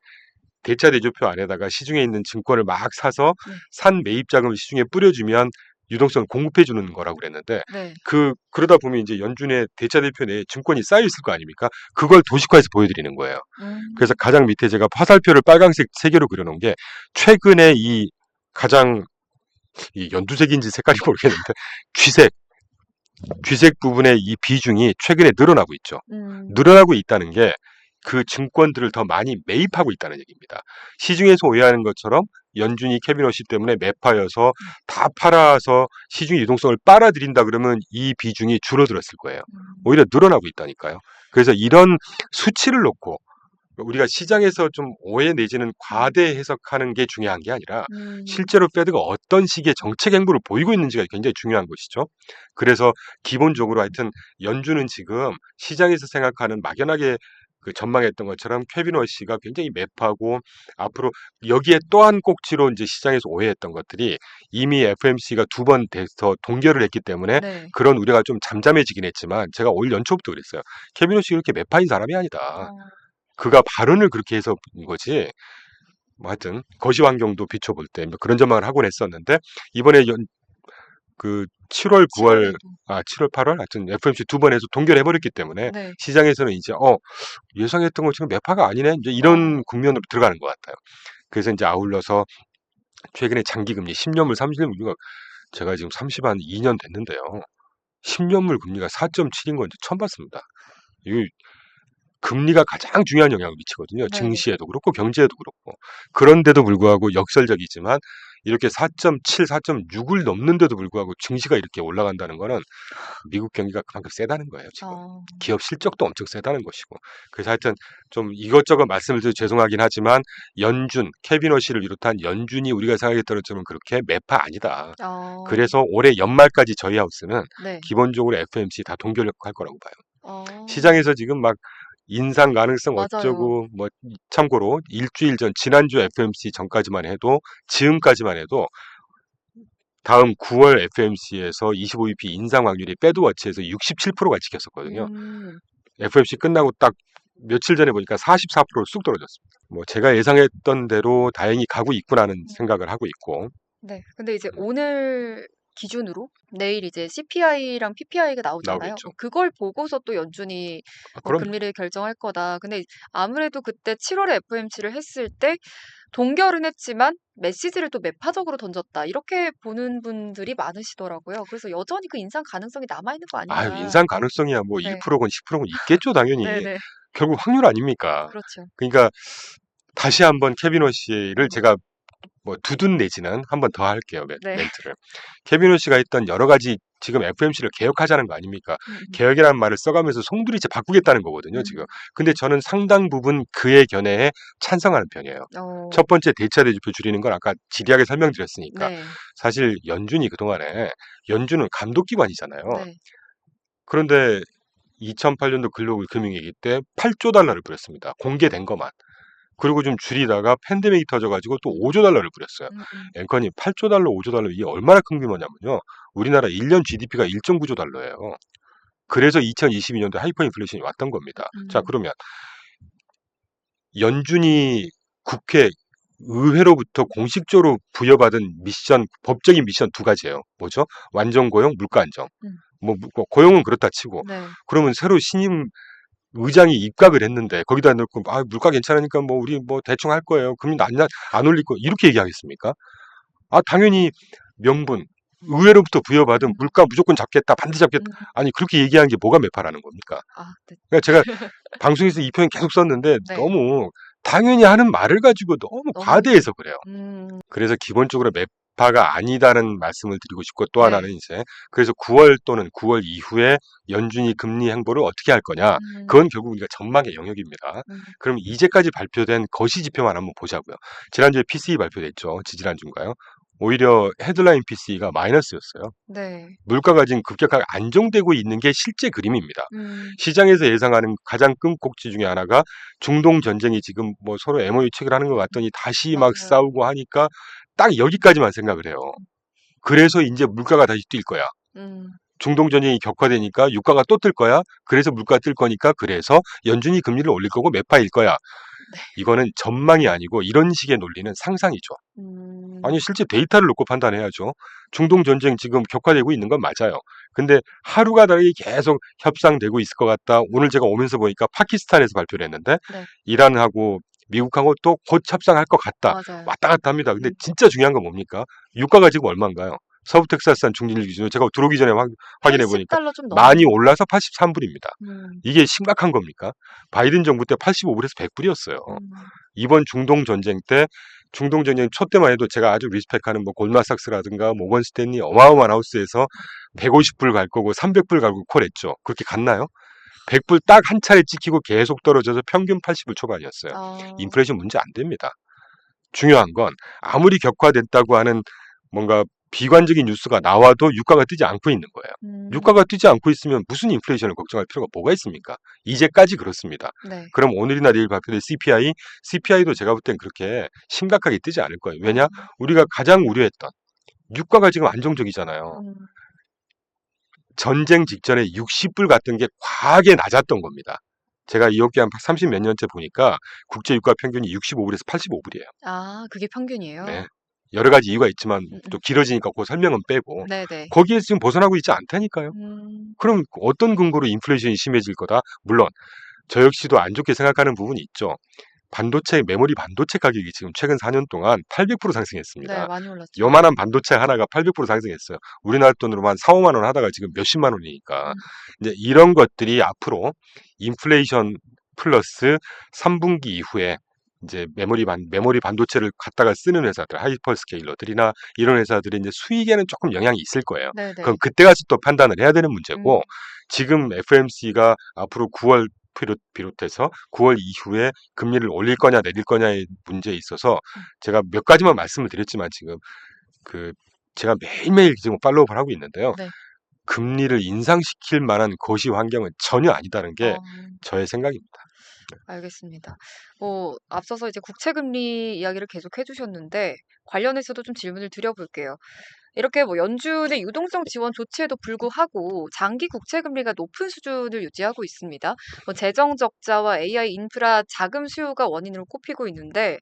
대차 대조표 안에다가 시중에 있는 증권을 막 사서 네. 산 매입 자금을 시중에 뿌려주면 유동성을 공급해 주는 거라고 그랬는데 네. 그러다 보면 이제 연준의 대차 대표 내에 증권이 쌓여 있을 거 아닙니까? 그걸 도식화해서 보여드리는 거예요. 그래서 음. 가장 밑에 제가 화살표를 빨간색 세 개로 그려놓은 게 최근에 이 가장 이 연두색인지 색깔이 모르겠는데 귀색 부분의 이 비중이 최근에 늘어나고 있죠. 음. 늘어나고 있다는 게 그 증권들을 더 많이 매입하고 있다는 얘기입니다. 시중에서 오해하는 것처럼 연준이 케빈 오씨 때문에 매파여서 다 팔아서 시중 유동성을 빨아들인다 그러면 이 비중이 줄어들었을 거예요. 오히려 늘어나고 있다니까요. 그래서 이런 수치를 놓고 우리가 시장에서 좀 오해 내지는 과대 해석하는 게 중요한 게 아니라 음. 실제로 페드가 어떤 식의 정책 행보를 보이고 있는지가 굉장히 중요한 것이죠. 그래서 기본적으로 하여튼 연준은 지금 시장에서 생각하는 막연하게 그 전망했던 것처럼 케빈 워시가 굉장히 매파고 앞으로 여기에 또 한 꼭지로 이제 시장에서 오해했던 것들이 이미 FMC가 2번 돼서 동결을 했기 때문에 네. 그런 우려가 좀 잠잠해지긴 했지만 제가 올 연초부터 그랬어요. 케빈 워시가 그렇게 매파인 사람이 아니다. 어. 그가 발언을 그렇게 해서 본 거지. 뭐 하여튼 거시 환경도 비춰볼 때 그런 전망을 하곤 했었는데 이번에 그 7월, 9월, 7월에도. 7월, 8월 하여튼 FMC 2번 해서 동결해 버렸기 때문에 네. 시장에서는 이제 예상했던 것 지금 매파가 아니네. 이제 이런 국면으로 들어가는 것 같아요. 그래서 이제 아울러서 최근에 장기금리 10년물, 30년물 금리가 제가 지금 30한 2년 됐는데요. 10년물 금리가 4.7인 건 처음 봤습니다. 이거 금리가 가장 중요한 영향을 미치거든요. 네. 증시에도 그렇고 경제에도 그렇고. 그런데도 불구하고 역설적이지만 이렇게 4.7, 4.6을 넘는데도 불구하고 증시가 이렇게 올라간다는 거는 미국 경기가 그만큼 세다는 거예요, 지금. 어. 기업 실적도 엄청 세다는 것이고. 그래서 하여튼 좀 이것저것 말씀을 드려 죄송하긴 하지만 연준, 케빈 워시를 비롯한 연준이 우리가 생각했던 것처럼 그렇게 매파 아니다. 어. 그래서 올해 연말까지 저희 하우스는 네. 기본적으로 FMC 다 동결할 거라고 봐요. 어. 시장에서 지금 막 인상 가능성 맞아요. 어쩌고 뭐 참고로 일주일 전 지난주 FMC 전까지만 해도 지금까지만 해도 다음 9월 FMC에서 25bp 인상 확률이 배드워치에서 67%가 찍혔었거든요. 음. FMC 끝나고 딱 며칠 전에 보니까 44%로 쑥 떨어졌습니다. 뭐 제가 예상했던 대로 다행히 가고 있구나는 생각을 하고 있고. 네. 근데 이제 음, 오늘 기준으로 내일 이제 CPI랑 PPI가 나오잖아요. 나오겠죠. 그걸 보고서 또 연준이 그럼 금리를 결정할 거다. 근데 아무래도 그때 7월에 FOMC를 했을 때 동결은 했지만 메시지를 또 매파적으로 던졌다. 이렇게 보는 분들이 많으시더라고요. 그래서 여전히 그 인상 가능성이 남아있는 거 아유 아닌가. 인상 가능성이야 뭐 네. 1%건 10%건 있겠죠 당연히. 네네. 결국 확률 아닙니까? 그렇죠. 그러니까 다시 한번 케빈 오씨를 네. 제가 뭐 두둔 내지는 한 번 더 할게요 네. 멘트를. 케빈 오씨가 했던 여러 가지 지금 FMC를 개혁하자는 거 아닙니까? 음, 개혁이라는 말을 써가면서 송두리째 바꾸겠다는 거거든요 지금. 음. 근데 저는 상당 부분 그의 견해에 찬성하는 편이에요. 어, 첫 번째 대차 대조표 줄이는 건 아까 지리하게 설명드렸으니까 네. 사실 연준이 그동안에 연준은 감독기관이잖아요. 네. 그런데 2008년도 글로벌 금융위기 때 8조 달러를 부렸습니다. 공개된 것만. 그리고 좀 줄이다가 팬데믹이 터져가지고 또 5조 달러를 부렸어요. 음, 음. 앵커님 8조 달러, 5조 달러 이게 얼마나 큰 규모냐면요. 우리나라 1년 GDP가 1.9조 달러예요. 그래서 2022년도에 하이퍼 인플레이션이 왔던 겁니다. 자, 음. 그러면 연준이 국회, 의회로부터 공식적으로 부여받은 미션, 법적인 미션 두 가지예요. 뭐죠? 완전 고용, 물가 안정. 음. 고용은 그렇다 치고 네. 그러면 새로 신임 의장이 입각을 했는데 거기다 넣고 물가 괜찮으니까 뭐 우리 뭐 대충 할 거예요. 금리 안 올릴 거 이렇게 얘기하겠습니까? 당연히 명분 의회로부터 부여받은 음, 물가 무조건 잡겠다, 반드시 잡겠다. 음, 아니 그렇게 얘기한 게 뭐가 매파라는 겁니까? 네, 그러니까 제가 방송에서 이 표현 계속 썼는데 네, 너무 당연히 하는 말을 가지고 너무 너무, 과대해서 그래요. 음, 그래서 기본적으로 매파가 아니다는 말씀을 드리고 싶고 또 네, 하나는 이제 그래서 9월 또는 9월 이후에 연준이 금리 행보를 어떻게 할 거냐 음, 그건 결국 우리가 전망의 영역입니다. 음, 그럼 이제까지 발표된 거시 지표만 한번 보자고요. 지난주에 PCE 발표됐죠. 지지난주인가요? 오히려 헤드라인 PCE가 마이너스였어요. 네, 물가가 지금 급격하게 안정되고 있는 게 실제 그림입니다. 음, 시장에서 예상하는 가장 큰 꼭지 중에 하나가 중동 전쟁이 지금 뭐 서로 MOU 체결 하는 것 같더니 다시 막 맞아요. 싸우고 하니까 딱 여기까지만 생각을 해요. 그래서 이제 물가가 다시 뛸 거야. 음, 중동 전쟁이 격화되니까 유가가 또 뜰 거야. 그래서 물가 뜰 거니까 그래서 연준이 금리를 올릴 거고 매파일 거야. 네, 이거는 전망이 아니고 이런 식의 논리는 상상이죠. 아니 음, 실제 데이터를 놓고 판단해야죠. 중동 전쟁 지금 격화되고 있는 건 맞아요. 근데 하루가 다르게 계속 협상되고 있을 것 같다. 오늘 제가 오면서 보니까 파키스탄에서 발표를 했는데 네, 이란하고 미국하고 또 곧 협상할 것 같다. 맞아요. 왔다 갔다 합니다. 근데 음, 진짜 중요한 건 뭡니까? 유가가 지금 얼마인가요? 서부 텍사스산 중진일 기준으로 제가 들어오기 전에 확인해 보니까 80달러 좀 많이 넘는, 올라서 83불입니다. 음, 이게 심각한 겁니까? 바이든 정부 때 85불에서 100불이었어요. 음, 이번 중동 전쟁 때 중동 전쟁 초 때만 해도 제가 아주 리스펙하는 뭐 골마삭스라든가 모건 스탠리 어마어마한 하우스에서 150불 갈 거고 300불 갈고 콜했죠. 그렇게 갔나요? 100불 딱 한 차례 찍히고 계속 떨어져서 평균 80불 초반이었어요. 아, 인플레이션 문제 안 됩니다. 중요한 건 아무리 격화됐다고 하는 뭔가 비관적인 뉴스가 나와도 유가가 뜨지 않고 있는 거예요. 음, 유가가 뜨지 않고 있으면 무슨 인플레이션을 걱정할 필요가 뭐가 있습니까? 이제까지 그렇습니다. 네, 그럼 오늘이나 내일 발표될 CPI도 제가 볼 땐 그렇게 심각하게 뜨지 않을 거예요. 왜냐? 아, 우리가 가장 우려했던 유가가 지금 안정적이잖아요. 음, 전쟁 직전에 60불 갔던 게 과하게 낮았던 겁니다. 제가 이렇게 한 30 몇 년째 보니까 국제 유가 평균이 65불에서 85불이에요. 그게 평균이에요? 네. 여러 가지 이유가 있지만 음, 또 길어지니까 그 설명은 빼고 네네. 거기에 지금 벗어나고 있지 않다니까요. 음, 그럼 어떤 근거로 인플레이션이 심해질 거다? 물론 저 역시도 안 좋게 생각하는 부분이 있죠. 메모리 반도체 가격이 지금 최근 4년 동안 800% 네, 상승했습니다. 많이 올랐죠. 요만한 반도체 하나가 800% 상승했어요. 우리나라 돈으로 한 4, 5만 원 하다가 지금 몇십만 원이니까. 음, 이제 이런 것들이 앞으로 인플레이션 플러스 3분기 이후에 이제 메모리 반도체를 갖다가 쓰는 회사들, 하이퍼스케일러들이나 이런 회사들이 이제 수익에는 조금 영향이 있을 거예요. 그럼 네네. 그때 가서 또 판단을 해야 되는 문제고, 음, 지금 FMC가 앞으로 9월 비롯해서 9월 이후에 금리를 올릴 거냐 내릴 거냐의 문제에 있어서 음, 제가 몇 가지만 말씀을 드렸지만 지금 그 제가 매일매일 지금 팔로우를 하고 있는데요. 네. 금리를 인상시킬 만한 거시 환경은 전혀 아니다는 게 어, 저의 생각입니다. 알겠습니다. 앞서서 이제 국채금리 이야기를 계속 해주셨는데, 관련해서도 좀 질문을 드려볼게요. 이렇게 연준의 유동성 지원 조치에도 불구하고 장기 국채금리가 높은 수준을 유지하고 있습니다. 재정 적자와 AI 인프라 자금 수요가 원인으로 꼽히고 있는데,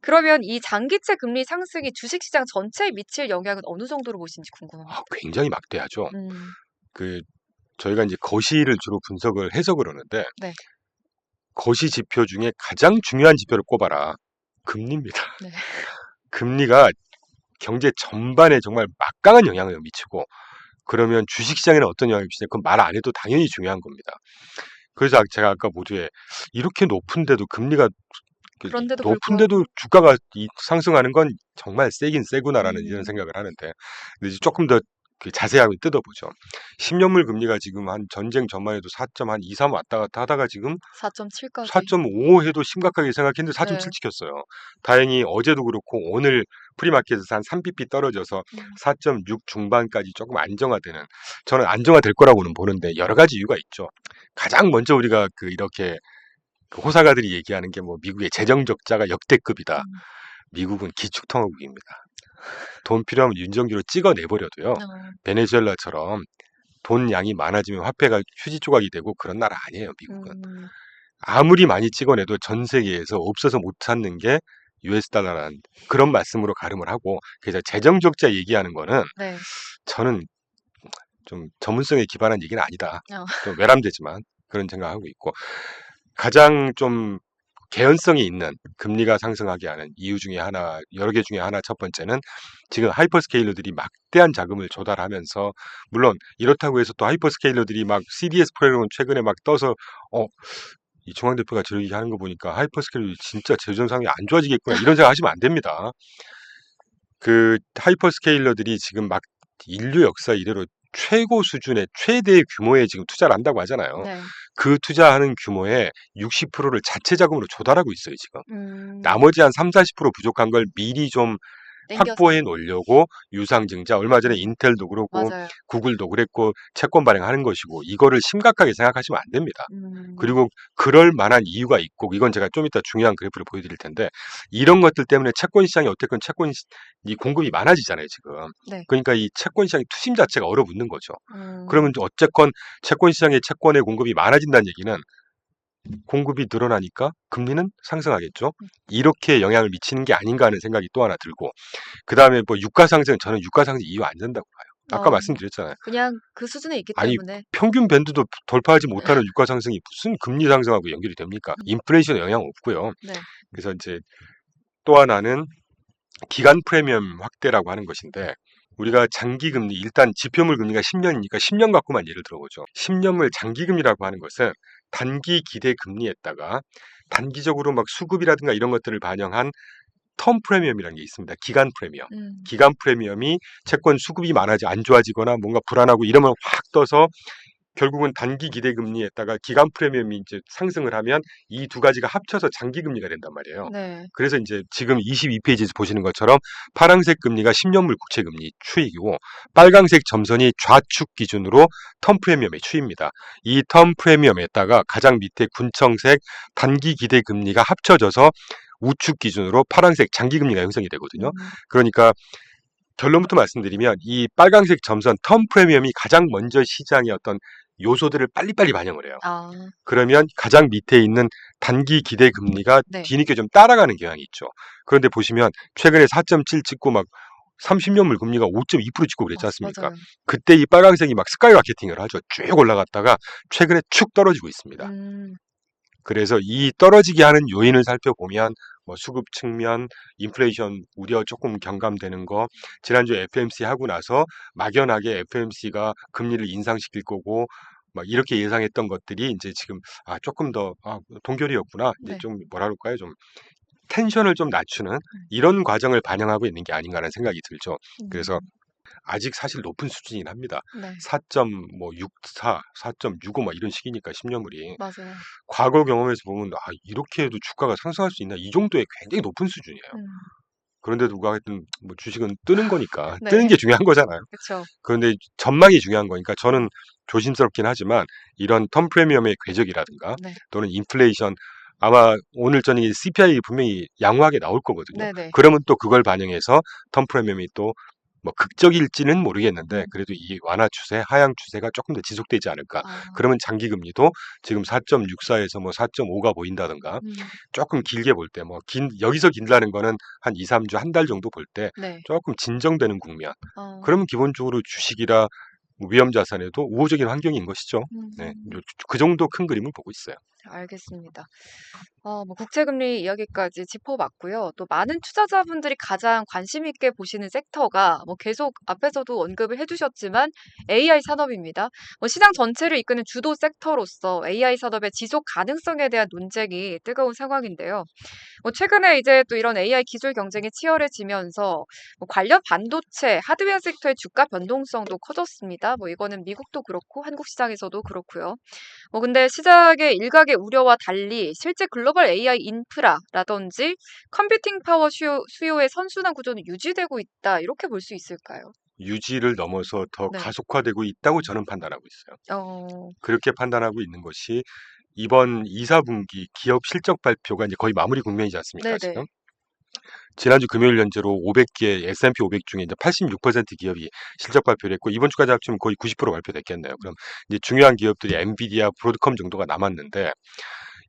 그러면 이 장기채 금리 상승이 주식시장 전체에 미칠 영향은 어느 정도로 보시는지 궁금합니다. 굉장히 막대하죠. 음, 그 저희가 이제 거시를 주로 분석을 해서 그러는데 네, 거시 지표 중에 가장 중요한 지표를 꼽아라. 금리입니다. 네. 금리가 경제 전반에 정말 막강한 영향을 미치고 그러면 주식시장에는 어떤 영향을 미치냐 그건 말 안 해도 당연히 중요한 겁니다. 그래서 제가 아까 모두에 이렇게 높은데도 금리가 그런데도 높은데도 불구하고, 주가가 상승하는 건 정말 세긴 세구나라는 이런 음, 생각을 하는데 근데 이제 조금 더 자세하게 뜯어보죠. 10년물 금리가 지금 한 전쟁 전만 해도 4.2, 3 왔다 갔다 하다가 지금 4.7까지. 4.5 해도 심각하게 생각했는데 4.7 네. 찍혔어요. 다행히 어제도 그렇고 오늘 프리마켓에서 한 3bp 떨어져서 음, 4.6 중반까지 조금 안정화되는 저는 안정화될 거라고는 보는데 여러 가지 이유가 있죠. 가장 먼저 우리가 이렇게 호사가들이 얘기하는 게 뭐 미국의 재정 적자가 역대급이다. 음, 미국은 기축통화국입니다. 돈 필요하면 윤정기로 찍어내버려도요. 어, 베네수엘라처럼 돈 양이 많아지면 화폐가 휴지 조각이 되고 그런 나라 아니에요, 미국은. 음, 아무리 많이 찍어내도 전 세계에서 없어서 못 찾는 게 US 달러라는 그런 말씀으로 가름을 하고 그래서 재정 적자 얘기하는 거는 네. 저는 좀 전문성에 기반한 얘기는 아니다. 어, 좀 외람되지만 그런 생각하고 있고 가장 좀 개연성이 있는 금리가 상승하게 하는 이유 중에 하나, 여러 개 중에 하나 첫 번째는 지금 하이퍼스케일러들이 막대한 자금을 조달하면서 물론 이렇다고 해서 또 하이퍼스케일러들이 막 CDS 프로그램 최근에 막 떠서 이충환 대표가 저렇게 하는 거 보니까 하이퍼스케일러들이 진짜 재정 상황이 안 좋아지겠구나 이런 생각 하시면 안 됩니다. 그 하이퍼스케일러들이 지금 막 인류 역사 이래로 최고 수준의 최대 규모의 지금 투자를 한다고 하잖아요. 네. 그 투자하는 규모의 60%를 자체 자금으로 조달하고 있어요, 지금. 음, 나머지 한 30-40% 부족한 걸 미리 좀 땡겨서. 확보해 놓으려고 유상증자, 얼마 전에 인텔도 그렇고 맞아요. 구글도 그랬고 채권 발행하는 것이고 이거를 심각하게 생각하시면 안 됩니다. 음, 그리고 그럴 만한 이유가 있고 이건 제가 좀 이따 중요한 그래프를 보여드릴 텐데 이런 것들 때문에 채권 시장이 어쨌든 채권 이 공급이 많아지잖아요, 지금. 네. 그러니까 이 채권 시장의 투심 자체가 얼어붙는 거죠. 음, 그러면 어쨌건 채권 시장의 채권의 공급이 많아진다는 얘기는 공급이 늘어나니까 금리는 상승하겠죠. 이렇게 영향을 미치는 게 아닌가 하는 생각이 또 하나 들고 그다음에 뭐 유가 상승 저는 유가 상승 이유 안 된다고 봐요. 아까 어, 말씀드렸잖아요. 그냥 그 수준에 있기 아니 때문에. 평균 밴드도 돌파하지 못하는 유가 상승이 무슨 금리 상승하고 연결이 됩니까? 인플레이션에 영향 없고요. 네. 그래서 이제 또 하나는 기간 프리미엄 확대라고 하는 것인데 우리가 장기 금리 일단 지표물 금리가 10년이니까 10년 갖고만 예를 들어보죠. 10년물 장기 금리라고 하는 것은 단기 기대 금리에다가 단기적으로 막 수급이라든가 이런 것들을 반영한 텀 프리미엄이라는 게 있습니다. 기간 프리미엄. 기간 프리미엄이 채권 수급이 많아지 안 좋아지거나 뭔가 불안하고 이러면 확 떠서 결국은 단기 기대 금리에다가 기간 프리미엄이 이제 상승을 하면 이 두 가지가 합쳐서 장기 금리가 된단 말이에요. 네. 그래서 이제 지금 22페이지에서 보시는 것처럼 파란색 금리가 10년물 국채 금리 추이이고 빨간색 점선이 좌측 기준으로 텀 프리미엄의 추이입니다. 이 텀 프리미엄에다가 가장 밑에 군청색 단기 기대 금리가 합쳐져서 우측 기준으로 파란색 장기 금리가 형성이 되거든요. 그러니까 결론부터 말씀드리면 이 빨간색 점선 텀 프리미엄이 가장 먼저 시장의 어떤 요소들을 빨리빨리 반영을 해요. 아, 그러면 가장 밑에 있는 단기 기대 금리가 네. 뒤늦게 좀 따라가는 경향이 있죠. 그런데 보시면 최근에 4.7 찍고 막 30년물 금리가 5.2% 찍고 그랬지 않습니까? 맞아요. 그때 이 빨간색이 막 스카이라케팅을 하죠. 쭉 올라갔다가 최근에 축 떨어지고 있습니다. 그래서 이 떨어지게 하는 요인을 살펴보면 뭐 수급 측면, 인플레이션 우려 조금 경감되는 거, 지난주 FMC 하고 나서 막연하게 FMC가 금리를 인상시킬 거고 막 이렇게 예상했던 것들이 이제 지금 조금 더 동결이었구나. 이제 네. 좀 뭐라 그럴까요? 좀 텐션을 좀 낮추는 이런 과정을 반영하고 있는 게 아닌가라는 생각이 들죠. 그래서 아직 사실 높은 수준이긴 합니다. 네. 4.64, 4.65 막 이런 식이니까 10년물이. 맞아요. 과거 경험에서 보면 이렇게 해도 주가가 상승할 수 있나? 이 정도의 굉장히 높은 수준이에요. 그런데도 하여튼 뭐 주식은 뜨는 거니까 네. 뜨는 게 중요한 거잖아요. 그렇죠. 그런데 전망이 중요한 거니까 저는 조심스럽긴 하지만 이런 텀 프리미엄의 궤적이라든가 네. 또는 인플레이션 아마 오늘 저녁에 CPI 분명히 양호하게 나올 거거든요. 네네. 그러면 또 그걸 반영해서 텀 프리미엄이 또 뭐 극적일지는 모르겠는데 그래도 이 완화 추세, 하향 추세가 조금 더 지속되지 않을까. 그러면 장기 금리도 지금 4.64에서 뭐 4.5가 보인다든가 조금 길게 볼 때 뭐 여기서 길다는 거는 한 2, 3주, 한 달 정도 볼 때 네. 조금 진정되는 국면. 어, 그러면 기본적으로 주식이라 위험 자산에도 우호적인 환경인 것이죠. 네, 그 정도 큰 그림을 보고 있어요. 알겠습니다. 뭐 국채금리 이야기까지 짚어봤고요. 또 많은 투자자분들이 가장 관심 있게 보시는 섹터가 뭐 계속 앞에서도 언급을 해주셨지만 AI 산업입니다. 뭐 시장 전체를 이끄는 주도 섹터로서 AI 산업의 지속 가능성에 대한 논쟁이 뜨거운 상황인데요. 뭐 최근에 이제 또 이런 AI 기술 경쟁이 치열해지면서 뭐 관련 반도체, 하드웨어 섹터의 주가 변동성도 커졌습니다. 뭐 이거는 미국도 그렇고 한국 시장에서도 그렇고요. 근데 시작의 일각의 우려와 달리 실제 글로벌 AI 인프라라든지 컴퓨팅 파워 수요의 선순환 구조는 유지되고 있다. 이렇게 볼 수 있을까요? 유지를 넘어서 더 네. 가속화되고 있다고 저는 판단하고 있어요. 어, 그렇게 판단하고 있는 것이 이번 2, 4분기 기업 실적 발표가 이제 거의 마무리 국면이지 않습니까, 네네. 지금? 지난주 금요일 연재로 500개 S&P 500 중에 이제 86% 기업이 실적 발표를 했고 이번 주까지 합치면 거의 90% 발표됐겠네요. 그럼 이제 중요한 기업들이 엔비디아, 브로드컴 정도가 남았는데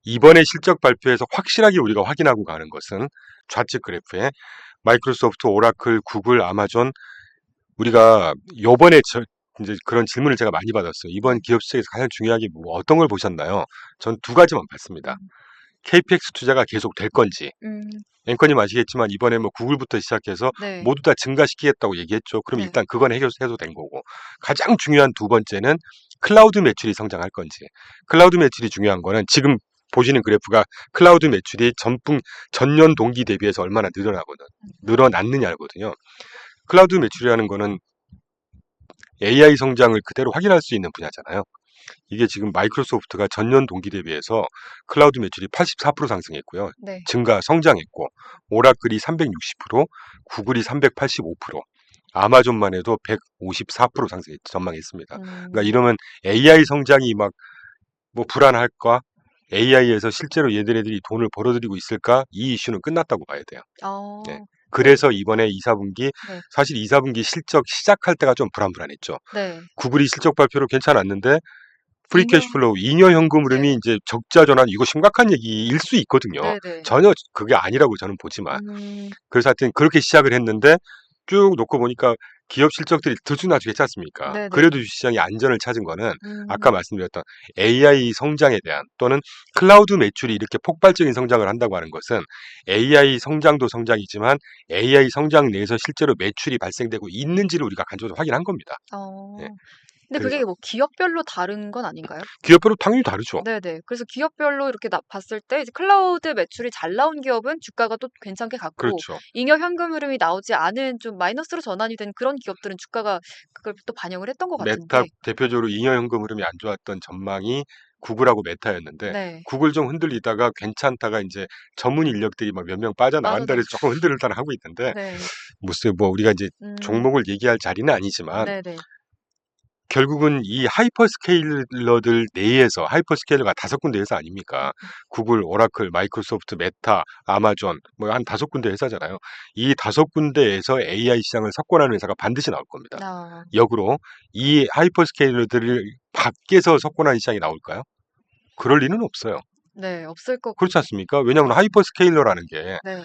이번에 실적 발표에서 확실하게 우리가 확인하고 가는 것은 좌측 그래프에 마이크로소프트, 오라클, 구글, 아마존 우리가 요번에 이제 그런 질문을 제가 많이 받았어요. 이번 기업 시장에서 가장 중요하게 뭐 어떤 걸 보셨나요? 전 두 가지만 봤습니다. 음. KPX 투자가 계속 될 건지. 음. 앵커님 아시겠지만 이번에 뭐 구글부터 시작해서 네. 모두 다 증가시키겠다고 얘기했죠. 그럼 네. 일단 그건 해도 된 거고. 가장 중요한 두 번째는 클라우드 매출이 성장할 건지. 클라우드 매출이 중요한 거는 지금 보시는 그래프가 클라우드 매출이 전년 동기 대비해서 얼마나 늘어났느냐거든요. 클라우드 매출이라는 거는 AI 성장을 그대로 확인할 수 있는 분야잖아요. 이게 지금 마이크로소프트가 전년 동기 대비해서 클라우드 매출이 84% 상승했고요. 네. 성장했고, 오라클이 360%, 구글이 385%, 아마존만 해도 154% 전망했습니다. 그러니까 음. 이러면 AI 성장이 막 뭐 불안할까? AI에서 실제로 얘네들이 돈을 벌어들이고 있을까? 이 이슈는 끝났다고 봐야 돼요. 네. 어. 네. 그래서 이번에 2, 4분기, 네. 사실 2, 4분기 실적 시작할 때가 좀 불안했죠. 네. 구글이 실적 발표로 괜찮았는데 프리 잉여 캐시플로우, 잉여 현금 흐름이 네. 이제 적자 전환, 이거 심각한 얘기일 수 있거든요. 네네. 전혀 그게 아니라고 저는 보지만. 음. 그래서 하여튼 그렇게 시작을 했는데 쭉 놓고 보니까 기업 실적들이 들쭉날쭉했지 않습니까? 네네. 그래도 주시장이 안전을 찾은 거는 아까 음. 말씀드렸던 AI 성장에 대한 또는 클라우드 매출이 이렇게 폭발적인 성장을 한다고 하는 것은 AI 성장도 성장이지만 AI 성장 내에서 실제로 매출이 발생되고 있는지를 우리가 간접적으로 확인한 겁니다. 예. 어. 근데 그게 그래서 뭐 기업별로 다른 건 아닌가요? 기업별로 당연히 다르죠. 네네. 그래서 기업별로 이렇게 봤을 때 이제 클라우드 매출이 잘 나온 기업은 주가가 또 괜찮게 갔고 그렇죠. 잉여 현금 흐름이 나오지 않은 좀 마이너스로 전환이 된 그런 기업들은 주가가 그걸 또 반영을 했던 것 메타 같은데. 대표적으로 잉여 현금 흐름이 안 좋았던 전망이 구글하고 메타였는데 네. 구글 좀 흔들리다가 괜찮다가 이제 전문 인력들이 막 몇 명 빠져나간다 빠져나가 해서 조금 흔들흔들 하고 있는데 네. 무슨 뭐 우리가 이제 음. 종목을 얘기할 자리는 아니지만 네네. 결국은 이 하이퍼스케일러들 내에서 하이퍼스케일러가 5군데 회사 아닙니까? 구글, 오라클, 마이크로소프트, 메타, 아마존 뭐 한 5군데 회사잖아요. 이 5군데에서 AI 시장을 석권하는 회사가 반드시 나올 겁니다. 아. 역으로 이 하이퍼스케일러들을 밖에서 석권하는 시장이 나올까요? 그럴 리는 없어요. 네. 없을 것 그렇지 않습니까? 왜냐하면 하이퍼스케일러라는 게 네.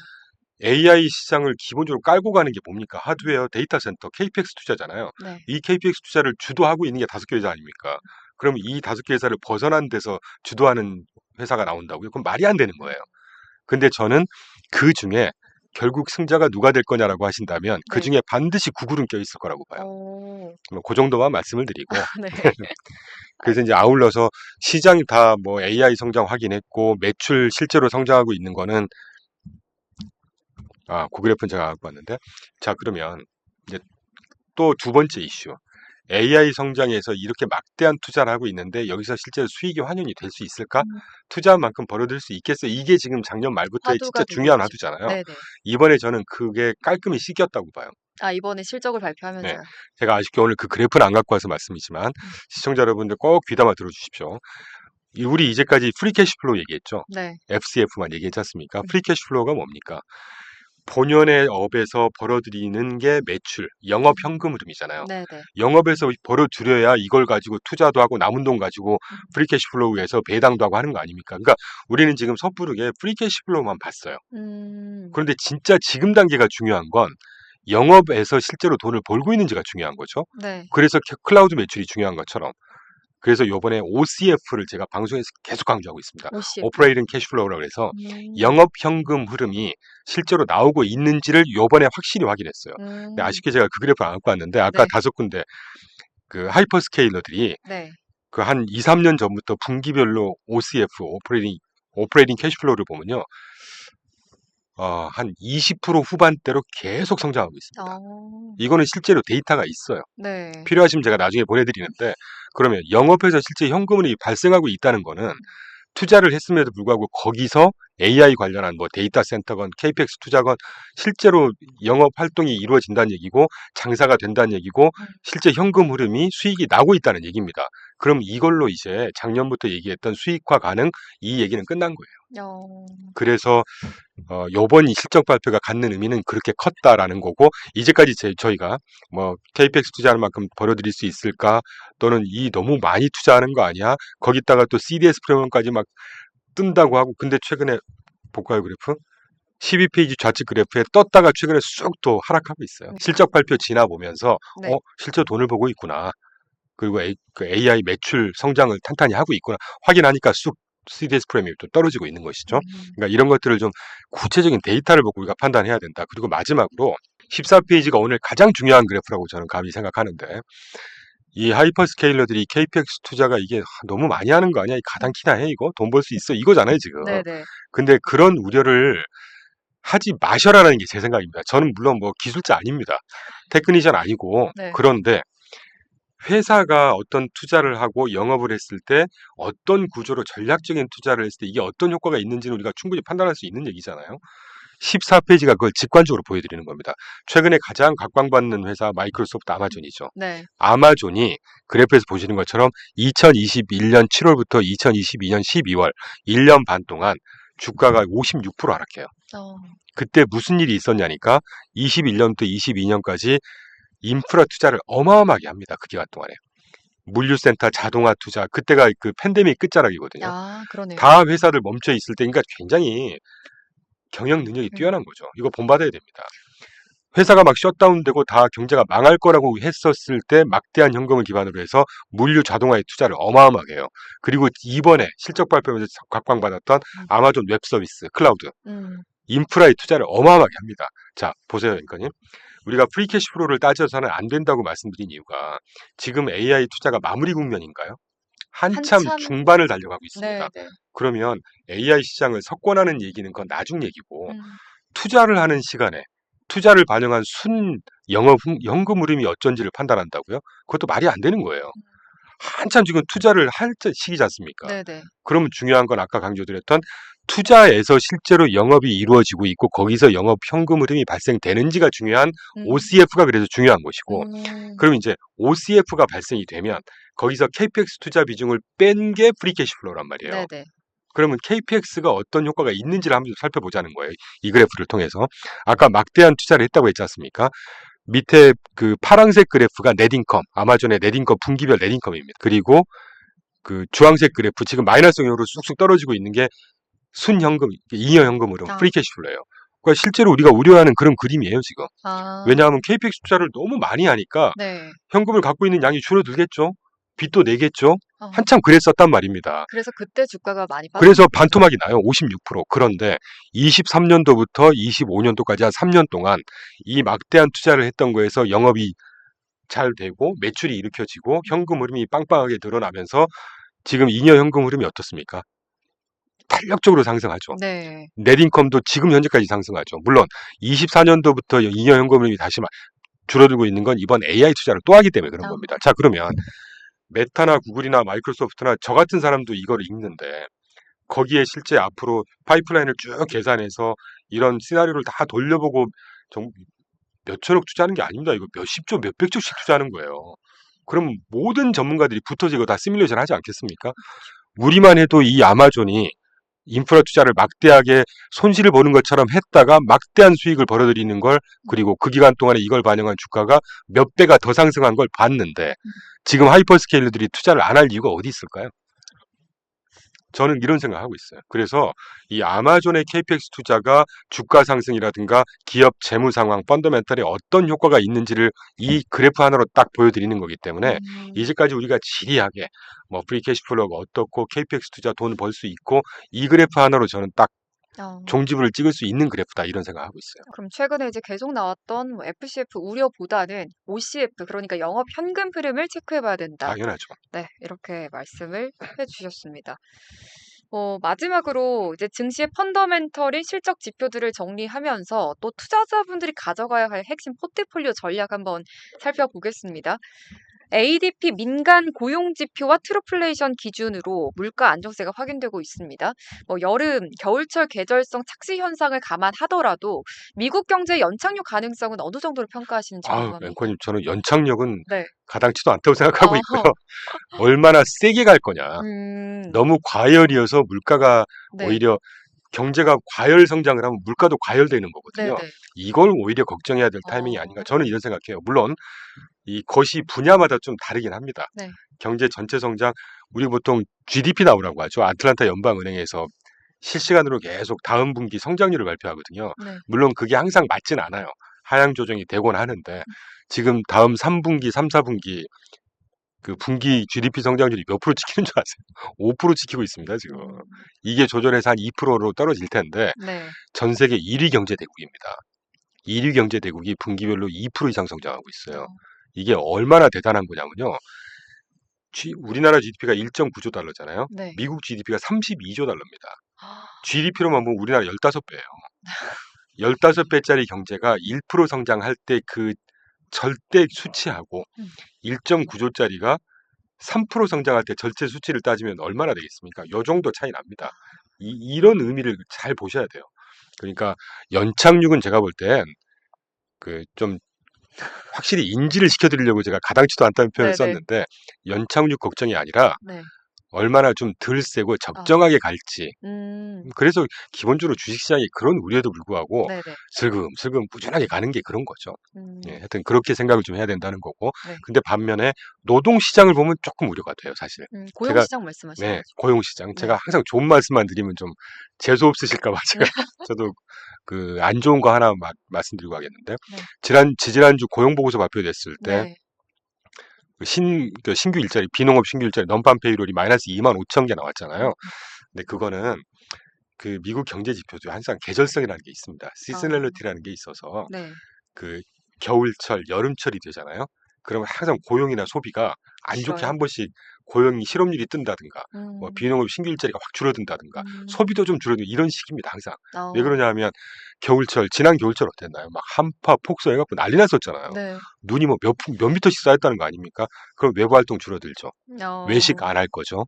AI 시장을 기본적으로 깔고 가는 게 뭡니까? 하드웨어, 데이터 센터, KPX 투자잖아요. 네. 이 KPX 투자를 주도하고 있는 게 5개 회사 아닙니까? 그럼 이 5개 회사를 벗어난 데서 주도하는 회사가 나온다고요? 그럼 말이 안 되는 거예요. 근데 저는 그중에 결국 승자가 누가 될 거냐라고 하신다면 네. 그중에 반드시 구글은 껴있을 거라고 봐요. 어. 뭐 그 정도만 말씀을 드리고 네. 그래서 이제 아울러서 시장이 다 뭐 AI 성장 확인했고 매출 실제로 성장하고 있는 거는 그 그래프는 제가 갖고 왔는데 자 그러면 이제 또 두 번째 이슈 AI 성장에서 이렇게 막대한 투자를 하고 있는데 여기서 실제로 수익이 환원이 될 수 있을까? 음. 투자한 만큼 벌어들일 수 있겠어? 이게 지금 작년 말부터의 화두가 진짜 된 중요한 거죠. 화두잖아요. 네네. 이번에 저는 그게 깔끔히 씻겼다고 봐요. 아 이번에 실적을 네. 발표하면서요. 제가 아쉽게 오늘 그 그래프는 안 갖고 와서 말씀이지만 시청자 여러분들 꼭 귀담아 들어주십시오. 우리 이제까지 프리 캐시플로우 얘기했죠. 네. FCF만 얘기했지 않습니까? 프리 캐시플로우가 뭡니까? 본연의 업에서 벌어들이는 게 매출, 영업 현금 흐름이잖아요. 네네. 영업에서 벌어들여야 이걸 가지고 투자도 하고 남은 돈 가지고 프리 캐시플로우에서 배당도 하고 하는 거 아닙니까? 그러니까 우리는 지금 섣부르게 프리 캐시플로우만 봤어요. 음. 그런데 진짜 지금 단계가 중요한 건 영업에서 실제로 돈을 벌고 있는지가 중요한 거죠. 네. 그래서 클라우드 매출이 중요한 것처럼 그래서 요번에 OCF를 제가 방송에서 계속 강조하고 있습니다. OCF. 오퍼레이팅 캐시플로우라고 해서 음. 영업 현금 흐름이 실제로 나오고 있는지를 요번에 확실히 확인했어요. 근데 음. 아쉽게 제가 그 그래프를 안 갖고 왔는데 아까 네. 5군데 그 하이퍼스케일러들이 네. 그 한 2, 3년 전부터 분기별로 OCF 오퍼레이팅 캐시플로우를 보면요. 한 20% 후반대로 계속 성장하고 있습니다. 어. 이거는 실제로 데이터가 있어요. 네. 필요하시면 제가 나중에 보내드리는데 그러면 영업에서 실제 현금이 발생하고 있다는 거는 투자를 했음에도 불구하고 거기서 AI 관련한 뭐 데이터 센터건 KPX 투자건 실제로 영업 활동이 이루어진다는 얘기고 장사가 된다는 얘기고 실제 현금 흐름이 수익이 나고 있다는 얘기입니다. 그럼 이걸로 이제 작년부터 얘기했던 수익화 가능 이 얘기는 끝난 거예요. 어. 그래서 요번 이 실적 발표가 갖는 의미는 그렇게 컸다라는 거고 이제까지 저희가 뭐 KPX 투자하는 만큼 벌어들일 수 있을까 또는 이 너무 많이 투자하는 거 아니야? 거기다가 또 CDS 프리미엄까지 막 뜬다고 하고 근데 최근에 볼까요 그래프? 12페이지 좌측 그래프에 떴다가 최근에 쑥 또 하락하고 있어요. 실적 발표 지나 보면서 네. 실제 돈을 보고 있구나. 그리고 그 AI 매출 성장을 탄탄히 하고 있구나 확인하니까 쑥 CDS 프리미엄이 또 떨어지고 있는 것이죠. 그러니까 이런 것들을 좀 구체적인 데이터를 보고 우리가 판단해야 된다. 그리고 마지막으로 14페이지가 오늘 가장 중요한 그래프라고 저는 감히 생각하는데 이 하이퍼스케일러들이 KPX 투자가 이게 너무 많이 하는 거 아니야? 가당키나 해 이거? 돈 벌 수 있어? 이거잖아요 지금. 네네. 근데 그런 우려를 하지 마셔라라는 게 제 생각입니다. 저는 물론 뭐 기술자 아닙니다. 테크니션 아니고 네. 그런데 회사가 어떤 투자를 하고 영업을 했을 때 어떤 구조로 전략적인 투자를 했을 때 이게 어떤 효과가 있는지는 우리가 충분히 판단할 수 있는 얘기잖아요. 14페이지가 그걸 직관적으로 보여드리는 겁니다. 최근에 가장 각광받는 회사 마이크로소프트 아마존이죠. 네. 아마존이 그래프에서 보시는 것처럼 2021년 7월부터 2022년 12월 1년 반 동안 주가가 56% 하락해요. 어. 그때 무슨 일이 있었냐니까 21년부터 22년까지 인프라 투자를 어마어마하게 합니다. 그 기간 동안에. 물류센터 자동화 투자 그때가 그 팬데믹 끝자락이거든요. 아, 그러네요. 다 회사들 멈춰 있을 때 그러니까 굉장히 경영 능력이 뛰어난 거죠. 이거 본받아야 됩니다. 회사가 막 셧다운되고 다 경제가 망할 거라고 했었을 때 막대한 현금을 기반으로 해서 물류 자동화에 투자를 어마어마하게 해요. 그리고 이번에 실적 발표에서 각광받았던 아마존 웹 서비스 클라우드 인프라에 투자를 어마어마하게 합니다. 자, 보세요, 앵커님. 우리가 프리캐시 플로우를 따져서는 안 된다고 말씀드린 이유가 지금 AI 투자가 마무리 국면인가요? 한참 중반을 달려가고 있습니다. 네네. 그러면 AI 시장을 석권하는 얘기는 그건 나중 얘기고 음. 투자를 하는 시간에 투자를 반영한 순 영업 현금 흐름이 어쩐지를 판단한다고요? 그것도 말이 안 되는 거예요. 한참 지금 투자를 할 시기지 않습니까? 네네. 그러면 중요한 건 아까 강조드렸던 투자에서 실제로 영업이 이루어지고 있고 거기서 영업 현금 흐름이 발생되는지가 중요한 OCF가 그래서 중요한 것이고 그럼 이제 OCF가 발생이 되면 거기서 KPX 투자 비중을 뺀 게 프리캐시 플로우란 말이에요. 네네. 그러면 KPX가 어떤 효과가 있는지를 한번 살펴보자는 거예요. 이 그래프를 통해서. 아까 막대한 투자를 했다고 했지 않습니까? 밑에 그 파란색 그래프가 넷인컴, 아마존의 넷인컴, 분기별 넷인컴입니다. 그리고 그 주황색 그래프, 지금 마이너스 영역으로 쑥쑥 떨어지고 있는 게 순현금, 잉여 현금으로 프리캐시 플로우예요. 그러니까 실제로 우리가 우려하는 그런 그림이에요, 지금. 왜냐하면 KPX 투자를 너무 많이 하니까 네. 현금을 갖고 있는 양이 줄어들겠죠. 빚도 내겠죠. 한참 그랬었단 말입니다. 그래서 그때 주가가 많이 그래서 반토막이 나요. 56%. 그런데 23년도부터 25년도까지 한 3년 동안 이 막대한 투자를 했던 거에서 영업이 잘 되고 매출이 일으켜지고 현금 흐름이 빵빵하게 늘어나면서 지금 잉여 현금 흐름이 어떻습니까? 탄력적으로 상승하죠. 네. 넷인컴도 지금 현재까지 상승하죠. 물론 24년도부터 잉여 현금 흐름이 다시 줄어들고 있는 건 이번 AI 투자를 또 하기 때문에 그런 겁니다. 자, 그러면 메타나 구글이나 마이크로소프트나 저 같은 사람도 이걸 읽는데 거기에 실제 앞으로 파이프라인을 쭉 계산해서 이런 시나리오를 다 돌려보고 몇천억 투자하는 게 아닙니다. 이거 몇십조, 몇백조씩 투자하는 거예요. 그럼 모든 전문가들이 붙어서 이거 다 시뮬레이션 하지 않겠습니까? 우리만 해도 이 아마존이 인프라 투자를 막대하게 손실을 보는 것처럼 했다가 막대한 수익을 벌어들이는 걸 그리고 그 기간 동안에 이걸 반영한 주가가 몇 배가 더 상승한 걸 봤는데 지금 하이퍼스케일러들이 투자를 안 할 이유가 어디 있을까요? 저는 이런 생각하고 있어요. 그래서 이 아마존의 KPX 투자가 주가 상승이라든가 기업 재무 상황, 펀더멘털에 어떤 효과가 있는지를 이 그래프 하나로 딱 보여드리는 거기 때문에 이제까지 우리가 지리하게 뭐 프리캐시플로우가 어떻고 KPX 투자 돈을 벌 수 있고 이 그래프 하나로 저는 딱 종지부를 찍을 수 있는 그래프다 이런 생각하고 있어요. 그럼 최근에 이제 계속 나왔던 뭐 FCF 우려보다는 OCF 그러니까 영업 현금 흐름을 체크해봐야 된다. 당연하죠. 네, 이렇게 말씀을 해주셨습니다. 마지막으로 이제 증시의 펀더멘털인 실적 지표들을 정리하면서 또 투자자분들이 가져가야 할 핵심 포트폴리오 전략 한번 살펴보겠습니다. ADP 민간 고용 지표와 트루플레이션 기준으로 물가 안정세가 확인되고 있습니다. 여름, 겨울철 계절성 착시 현상을 감안하더라도 미국 경제 연착륙 가능성은 어느 정도로 평가하시는지 궁금합니다. 앵커님, 저는 연착륙은 네. 가당치도 않다고 생각하고 있고요. 얼마나 세게 갈 거냐. 너무 과열이어서 물가가 네. 오히려 경제가 과열 성장을 하면 물가도 과열되는 거거든요. 네네. 이걸 오히려 걱정해야 될 타이밍이 아닌가. 저는 이런 생각해요. 물론 이 것이 분야마다 좀 다르긴 합니다. 네. 경제 전체 성장, 우리 보통 GDP 나오라고 하죠. 아틀란타 연방은행에서 실시간으로 계속 다음 분기 성장률을 발표하거든요. 네. 물론 그게 항상 맞진 않아요. 하향 조정이 되곤 하는데 지금 다음 3분기, 3, 4분기 그 분기 GDP 성장률이 몇 프로 찍히는 줄 아세요? 5% 찍히고 있습니다, 지금. 음, 이게 조절해서 한 2%로 떨어질 텐데 네. 전 세계 1위 경제대국입니다. 1위 경제대국이 분기별로 2% 이상 성장하고 있어요. 어, 이게 얼마나 대단한 거냐면요. 우리나라 GDP가 1.9조 달러잖아요. 네. 미국 GDP가 32조 달러입니다. 아, GDP로만 보면 우리나라 15배예요. 15배짜리 경제가 1% 성장할 때 그 절대 수치하고 음, 1.9조짜리가 3% 성장할 때 절대 수치를 따지면 얼마나 되겠습니까? 요 정도 차이 납니다. 이런 의미를 잘 보셔야 돼요. 그러니까 연착륙은 제가 볼 땐 그 좀 확실히 인지를 시켜드리려고 제가 가당치도 않다는 표현을 네네. 썼는데 연착륙 걱정이 아니라 네. 얼마나 좀 덜 세고 아, 적정하게 갈지. 음, 그래서 기본적으로 주식시장이 그런 우려에도 불구하고 네네. 슬금슬금 꾸준하게 가는 게 그런 거죠. 예, 음, 하여튼 그렇게 생각을 좀 해야 된다는 거고. 네. 근데 반면에 노동시장을 보면 조금 우려가 돼요, 사실. 제가 고용시장 말씀하시는 네, 거죠? 고용시장. 네. 제가 항상 좋은 말씀만 드리면 좀 재수 없으실까 봐 제가 저도 그 안 좋은 거 하나 말씀드리고 하겠는데 네. 지난주 고용보고서 발표됐을 때 네. 그 신규 일자리, 비농업 신규 일자리 넘판 페이롤이 마이너스 2만 5천 개 음, 나왔잖아요. 근데 그거는 그 미국 경제 지표도 항상 계절성이라는 게 있습니다. 아, 시즈널리티라는 게 있어서 네. 그 겨울철, 여름철이 되잖아요. 그러면 항상 고용이나 소비가 안 좋게 싫어요. 한 번씩 고용 실업률이 뜬다든가, 뭐 음, 비농업 신규 일자리가 확 줄어든다든가, 음, 소비도 좀 줄어들고 이런 식입니다. 항상. 왜 어, 그러냐면 겨울철, 지난 겨울철 어땠나요? 막 한파, 폭설 해갖고 난리 났었잖아요. 네. 눈이 뭐 몇 미터씩 쌓였다는 거 아닙니까? 그럼 외부 활동 줄어들죠. 외식 어, 안 할 거죠.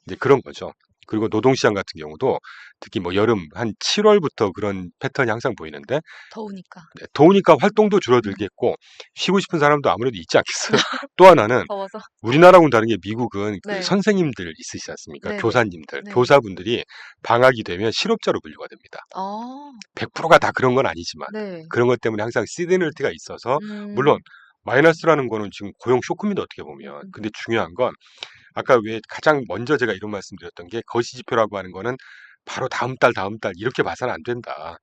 이제 그런 거죠. 그리고 노동시장 같은 경우도 특히 뭐 여름 한 7월부터 그런 패턴이 항상 보이는데 더우니까. 더우니까 활동도 음, 줄어들겠고 쉬고 싶은 사람도 아무래도 있지 않겠어요? 또 하나는 더워서. 우리나라하고는 다른 게 미국은 그 네. 선생님들 있으시지 않습니까? 네네. 교사님들, 네. 교사분들이 방학이 되면 실업자로 분류가 됩니다. 어, 100%가 다 그런 건 아니지만 네. 그런 것 때문에 항상 시드널티가 있어서 물론 음, 마이너스라는 거는 지금 고용 쇼크입니다. 어떻게 음, 보면. 음, 근데 중요한 건 아까 왜 가장 먼저 제가 이런 말씀드렸던 게 거시지표라고 하는 거는 바로 다음 달 이렇게 봐서는 안 된다.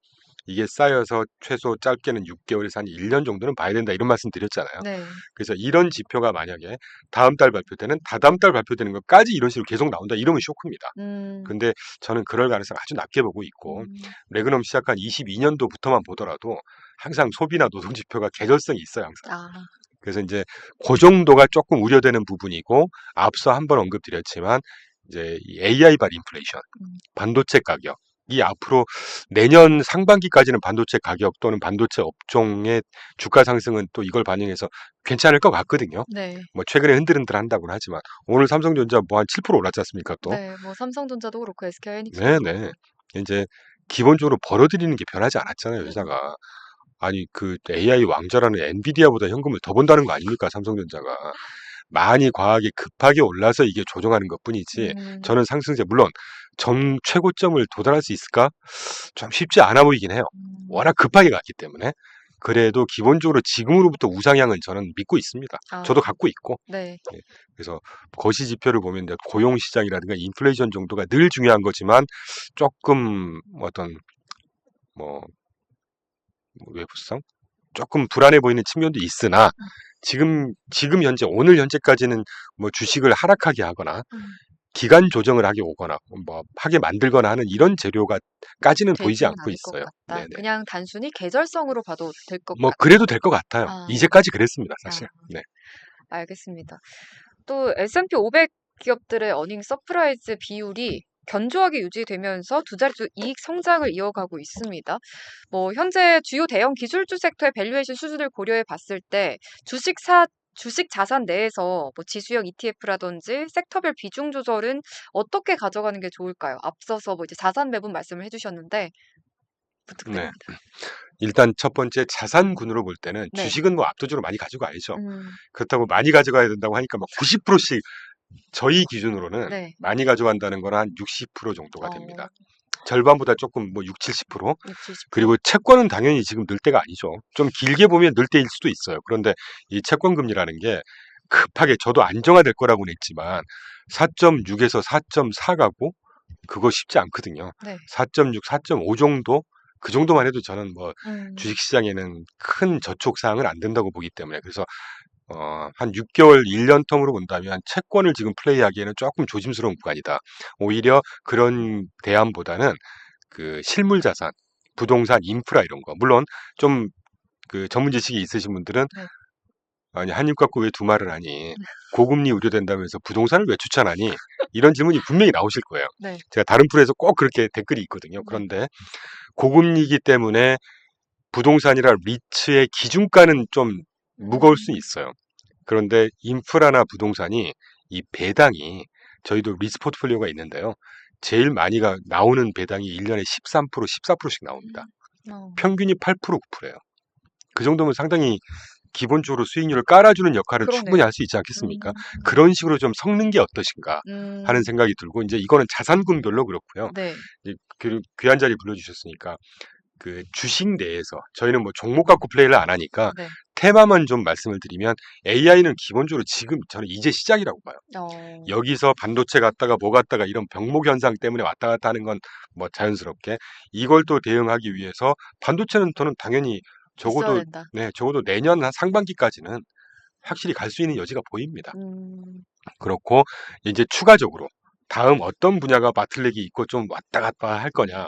이게 쌓여서 최소 짧게는 6개월에서 한 1년 정도는 봐야 된다 이런 말씀 드렸잖아요. 네. 그래서 이런 지표가 만약에 다음 달 발표되는 다다음 달 발표되는 것까지 이런 식으로 계속 나온다 이러면 쇼크입니다. 음, 근데 저는 그럴 가능성 아주 낮게 보고 있고 음, 레그넘 시작한 22년도부터만 보더라도 항상 소비나 노동 지표가 계절성이 있어요, 항상. 아, 그래서 이제 그 정도가 조금 우려되는 부분이고 앞서 한번 언급드렸지만 이제 AI발 인플레이션, 음, 반도체 가격 이 앞으로 내년 상반기까지는 반도체 가격 또는 반도체 업종의 주가 상승은 또 이걸 반영해서 괜찮을 것 같거든요. 네. 뭐 최근에 흔들흔들 한다고는 하지만 오늘 삼성전자 뭐 한 7% 올랐지 않습니까 또? 네. 뭐 삼성전자도 그렇고 SK 하이닉스도 네네. 그렇고. 이제 기본적으로 벌어들이는 게 변하지 않았잖아요, 회사가. 아니 그 AI 왕좌라는 엔비디아보다 현금을 더 번다는 거 아닙니까 삼성전자가. 많이 과하게 급하게 올라서 이게 조정하는 것뿐이지 음, 저는 상승세 물론 전 최고점을 도달할 수 있을까? 좀 쉽지 않아 보이긴 해요. 음, 워낙 급하게 갔기 때문에. 그래도 기본적으로 지금으로부터 우상향은 저는 믿고 있습니다. 저도 아, 갖고 있고. 네. 예. 그래서 거시 지표를 보면 이제 고용 시장이라든가 인플레이션 정도가 늘 중요한 거지만 조금 어떤 뭐 외부성 조금 불안해 보이는 측면도 있으나 지금 현재 오늘 현재까지는 뭐 주식을 하락하게 하거나 음, 기간 조정을 하게 오거나 뭐 하게 만들거나 하는 이런 재료가까지는 보이지 되지는 않고 않을 것 있어요. 같다. 네네. 그냥 단순히 계절성으로 봐도 될 것 뭐 같다. 그래도 될 것 같아요. 아, 이제까지 그랬습니다, 아, 사실. 네. 알겠습니다. 또 S&P 500 기업들의 어닝 서프라이즈 비율이 견조하게 유지되면서 두 자릿수 이익 성장을 이어가고 있습니다. 뭐 현재 주요 대형 기술주 섹터의 밸류에이션 수준을 고려해 봤을 때 주식 자산 내에서 뭐 지수형 ETF라든지 섹터별 비중 조절은 어떻게 가져가는 게 좋을까요? 앞서서 뭐 이제 자산 매분 말씀을 해주셨는데 네. 부탁드립니다. 일단 첫 번째 자산군으로 볼 때는 네. 주식은 뭐 압도적으로 많이 가져가야죠. 음, 그렇다고 많이 가져가야 된다고 하니까 막 90%씩 저희 기준으로는 네. 많이 가져간다는 건 한 60% 정도가 어, 됩니다. 절반보다 조금 뭐 6, 70%. 6, 70%? 그리고 채권은 당연히 지금 늘 때가 아니죠. 좀 길게 보면 늘 때일 수도 있어요. 그런데 이 채권 금리라는 게 급하게 저도 안정화될 거라고는 했지만 4.6에서 4.4 가고 그거 쉽지 않거든요. 네. 4.6, 4.5 정도 그 정도만 해도 저는 뭐 음, 주식시장에는 큰 저촉 사항은 안 된다고 보기 때문에 그래서 한 6개월, 1년 텀으로 본다면 채권을 지금 플레이하기에는 조금 조심스러운 구간이다. 오히려 그런 대안보다는 그 실물 자산, 부동산, 인프라 이런 거. 물론 좀 그 전문 지식이 있으신 분들은 네. 아니 한입 갖고 왜 두 말을 하니? 고금리 우려된다면서 부동산을 왜 추천하니? 이런 질문이 분명히 나오실 거예요. 네. 제가 다른 프로에서 꼭 그렇게 댓글이 있거든요. 네. 그런데 고금리이기 때문에 부동산이라 리츠의 기준가는 좀 무거울 수 있어요. 그런데 인프라나 부동산이 이 배당이 저희도 리츠 포트폴리오가 있는데요. 제일 많이 나오는 배당이 1년에 13%, 14%씩 나옵니다. 평균이 8%, 9%예요. 그 정도면 상당히 기본적으로 수익률을 깔아주는 역할을 충분히 그러네요. 할 수 있지 않겠습니까? 그런 식으로 좀 섞는 게 어떠신가 하는 음. 생각이 들고 이제 이거는 자산군별로 그렇고요. 네. 이제 귀한 자리 불러주셨으니까 그 주식 내에서 저희는 뭐 종목 갖고 플레이를 안 하니까 네. 테마만 좀 말씀을 드리면 AI는 기본적으로 지금 저는 이제 시작이라고 봐요. 어. 여기서 반도체 갔다가 뭐 갔다가 이런 병목 현상 때문에 왔다 갔다 하는 건 뭐 자연스럽게 이걸 또 대응하기 위해서 반도체는 저는 당연히 있어야 적어도 된다. 적어도 내년 한 상반기까지는 확실히 갈 수 있는 여지가 보입니다. 음. 그렇고 이제 추가적으로 다음 어떤 분야가 바틀렉이 있고 좀 왔다 갔다 할 거냐.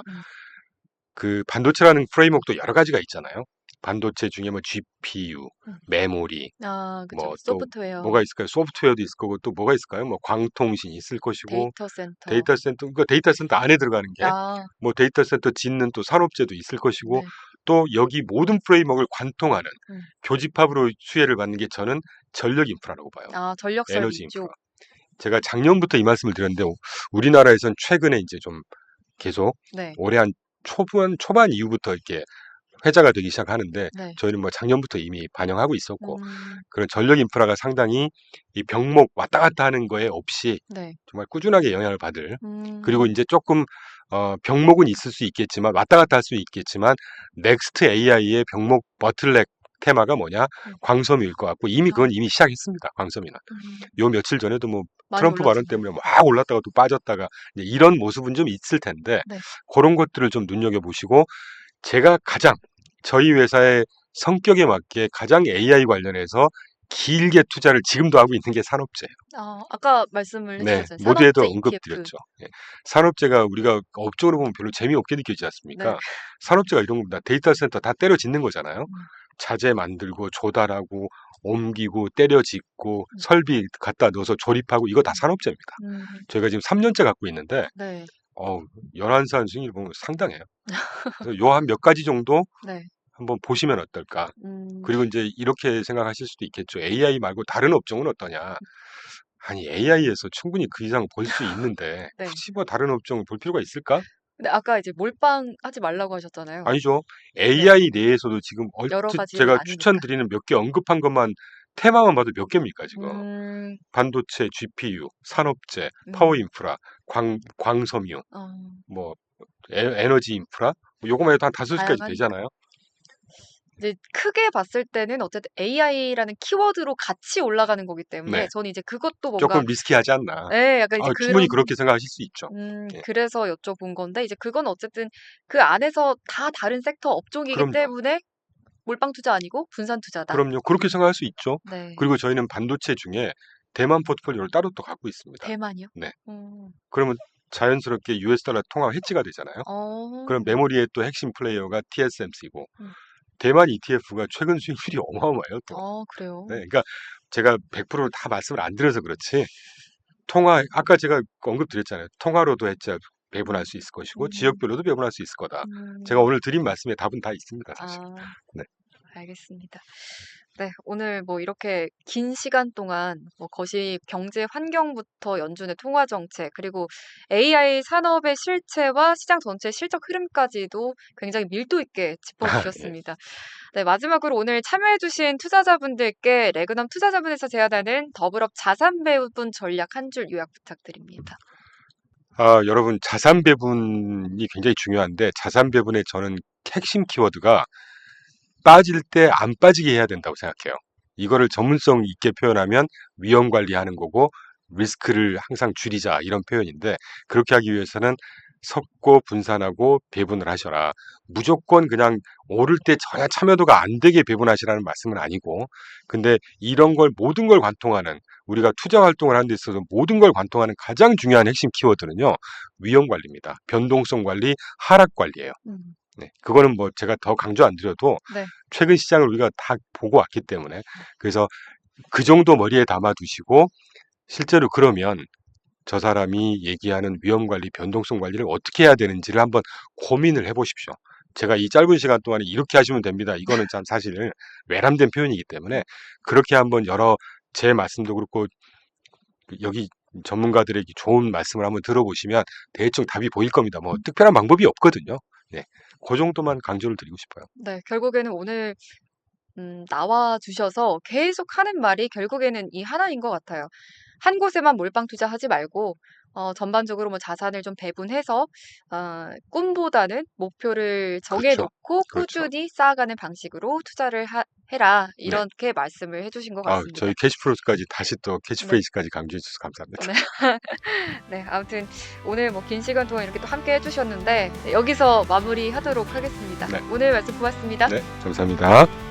그 반도체라는 프레임워크도 여러 가지가 있잖아요. 반도체 중에 뭐 GPU, 메모리, 아, 그쵸. 뭐 또 소프트웨어, 뭐가 있을까요? 소프트웨어도 있을 거고 또 뭐가 있을까요? 뭐 광통신 있을 것이고 데이터 센터. 데이터 센터, 그러니까 데이터 센터 안에 들어가는 게 아, 뭐 데이터 센터 짓는 또 산업재도 있을 것이고 네. 또 여기 모든 프레임워크를 관통하는 음. 교집합으로 수혜를 받는 게 저는 전력 인프라라고 봐요. 아, 전력 설비 에너지 인프라. 쪽. 제가 작년부터 이 말씀을 드렸는데 우리나라에선 최근에 이제 좀 계속 네. 올해 한 초반 이후부터 이렇게 회자가 되기 시작하는데 네. 저희는 뭐 작년부터 이미 반영하고 있었고 음. 그런 전력 인프라가 상당히 이 병목 왔다 갔다 하는 거에 없이 네. 정말 꾸준하게 영향을 받을 그리고 음. 이제 조금 병목은 있을 수 있겠지만 왔다 갔다 할 수 있겠지만 넥스트 AI의 병목 버틀넥 테마가 뭐냐 광섬유일 것 같고 이미 그건 이미 시작했습니다. 광섬유는 요 며칠 전에도 뭐 많이 트럼프 발언 올랐죠. 때문에 막 올랐다가 또 빠졌다가 이제 이런 모습은 좀 있을 텐데 네. 그런 것들을 좀 눈여겨보시고 제가 가장 저희 회사의 성격에 맞게 가장 AI 관련해서 길게 투자를 지금도 하고 있는 게 산업재예요. 아, 아까 말씀을 네, 해주셨잖아요. 모두에도 산업재 ETF. 언급드렸죠. 예. 산업재가 우리가 업적으로 보면 별로 재미없게 느껴지지 네. 않습니까? 산업재가 이런 겁니다. 데이터 센터 다 때려 짓는 거잖아요. 음. 자재 만들고 조달하고 옮기고 때려 짓고 설비 갖다 넣어서 조립하고 이거 다 산업재입니다. 음. 저희가 지금 3년째 갖고 있는데 네. 11산 수익률 보면 상당해요. 그래서 요 한 몇 가지 정도 네. 한번 보시면 어떨까? 음. 그리고 이제 이렇게 생각하실 수도 있겠죠. AI 말고 다른 업종은 어떠냐? 아니 AI에서 충분히 그 이상 벌 수 있는데 네. 굳이 뭐 다른 업종을 볼 필요가 있을까? 근데 아까 이제 몰빵 하지 말라고 하셨잖아요. 아니죠. AI 내에서도 지금 여러 얼핏 가지가 제가 많으니까. 추천드리는 몇 개 언급한 것만 테마만 봐도 몇 개입니까 지금? 음. 반도체, GPU, 산업재, 파워 음. 인프라, 광섬유, 어. 뭐 에너지 인프라, 뭐 요거만 해도 한 5개까지 다양하니까. 되잖아요. 이제 크게 봤을 때는 어쨌든 AI라는 키워드로 같이 올라가는 거기 때문에 네. 저는 이제 그것도 뭔가 조금 리스키하지 않나. 네, 약간 이제 충분히 그런 그렇게 생각하실 수 있죠. 예. 그래서 여쭤본 건데 이제 그건 어쨌든 그 안에서 다 다른 섹터 업종이기 그럼요. 때문에 몰빵 투자 아니고 분산 투자다. 그럼요. 그렇게 생각할 수 있죠. 네. 그리고 저희는 반도체 중에 대만 포트폴리오를 따로 또 갖고 있습니다. 대만이요? 네. 음. 그러면 자연스럽게 US 달러 통화 해지가 되잖아요. 그럼 어. 메모리의 또 핵심 플레이어가 TSMC고 음. 대만 ETF가 최근 수익률이 어마어마해요, 또. 그래요. 네, 그러니까 제가 100%다 말씀을 안 드려서 그렇지 아까 제가 언급드렸잖아요. 통화로도 해지 배분할 수 있을 것이고 지역별로도 배분할 수 있을 거다. 제가 오늘 드린 말씀에 답은 다 있습니다, 사실. 아, 네. 알겠습니다. 네, 오늘 뭐 이렇게 긴 시간 동안 뭐 거시 경제 환경부터 연준의 통화 정책, 그리고 AI 산업의 실체와 시장 전체 실적 흐름까지도 굉장히 밀도 있게 짚어주셨습니다. 네, 마지막으로 오늘 참여해주신 투자자분들께 레그넘 투자자문에서 제안하는 더블업 자산 배분 전략 한 줄 요약 부탁드립니다. 여러분 자산 배분이 굉장히 중요한데 자산 배분의 저는 핵심 키워드가 빠질 때 안 빠지게 해야 된다고 생각해요. 이거를 전문성 있게 표현하면 위험 관리하는 거고 리스크를 항상 줄이자 이런 표현인데 그렇게 하기 위해서는 섞고 분산하고 배분을 하셔라. 무조건 그냥 오를 때 전혀 참여도가 안 되게 배분하시라는 말씀은 아니고, 근데 이런 걸 모든 걸 관통하는, 우리가 투자 활동을 하는 데 있어서 모든 걸 관통하는 가장 중요한 핵심 키워드는요, 위험 관리입니다. 변동성 관리, 하락 관리예요. 음. 네, 그거는 뭐 제가 더 강조 안 드려도 네. 최근 시장을 우리가 다 보고 왔기 때문에, 그래서 그 정도 머리에 담아 두시고 실제로 그러면 저 사람이 얘기하는 위험 관리, 변동성 관리를 어떻게 해야 되는지를 한번 고민을 해보십시오. 제가 이 짧은 시간 동안에 이렇게 하시면 됩니다. 이거는 참 사실 외람된 표현이기 때문에 그렇게 한번 여러 제 말씀도 그렇고 여기 전문가들에게 좋은 말씀을 한번 들어보시면 대충 답이 보일 겁니다. 뭐 특별한 방법이 없거든요. 네, 그 정도만 강조를 드리고 싶어요. 네. 결국에는 오늘 나와 주셔서 계속 하는 말이 결국에는 이 하나인 것 같아요. 한 곳에만 몰빵 투자하지 말고 전반적으로 뭐 자산을 좀 배분해서 꿈보다는 목표를 정해 그렇죠. 놓고 그렇죠. 꾸준히 쌓아가는 방식으로 투자를 해라. 네. 이렇게 말씀을 해 주신 것 저희 같습니다. 캐시프로까지 다시 또 네. 캐치프레이즈까지 강조해 주셔서 감사합니다. 네. 네. 아무튼 오늘 뭐 긴 시간 동안 이렇게 또 함께 해 주셨는데 네, 여기서 마무리하도록 하겠습니다. 네. 오늘 말씀 고맙습니다. 네, 감사합니다.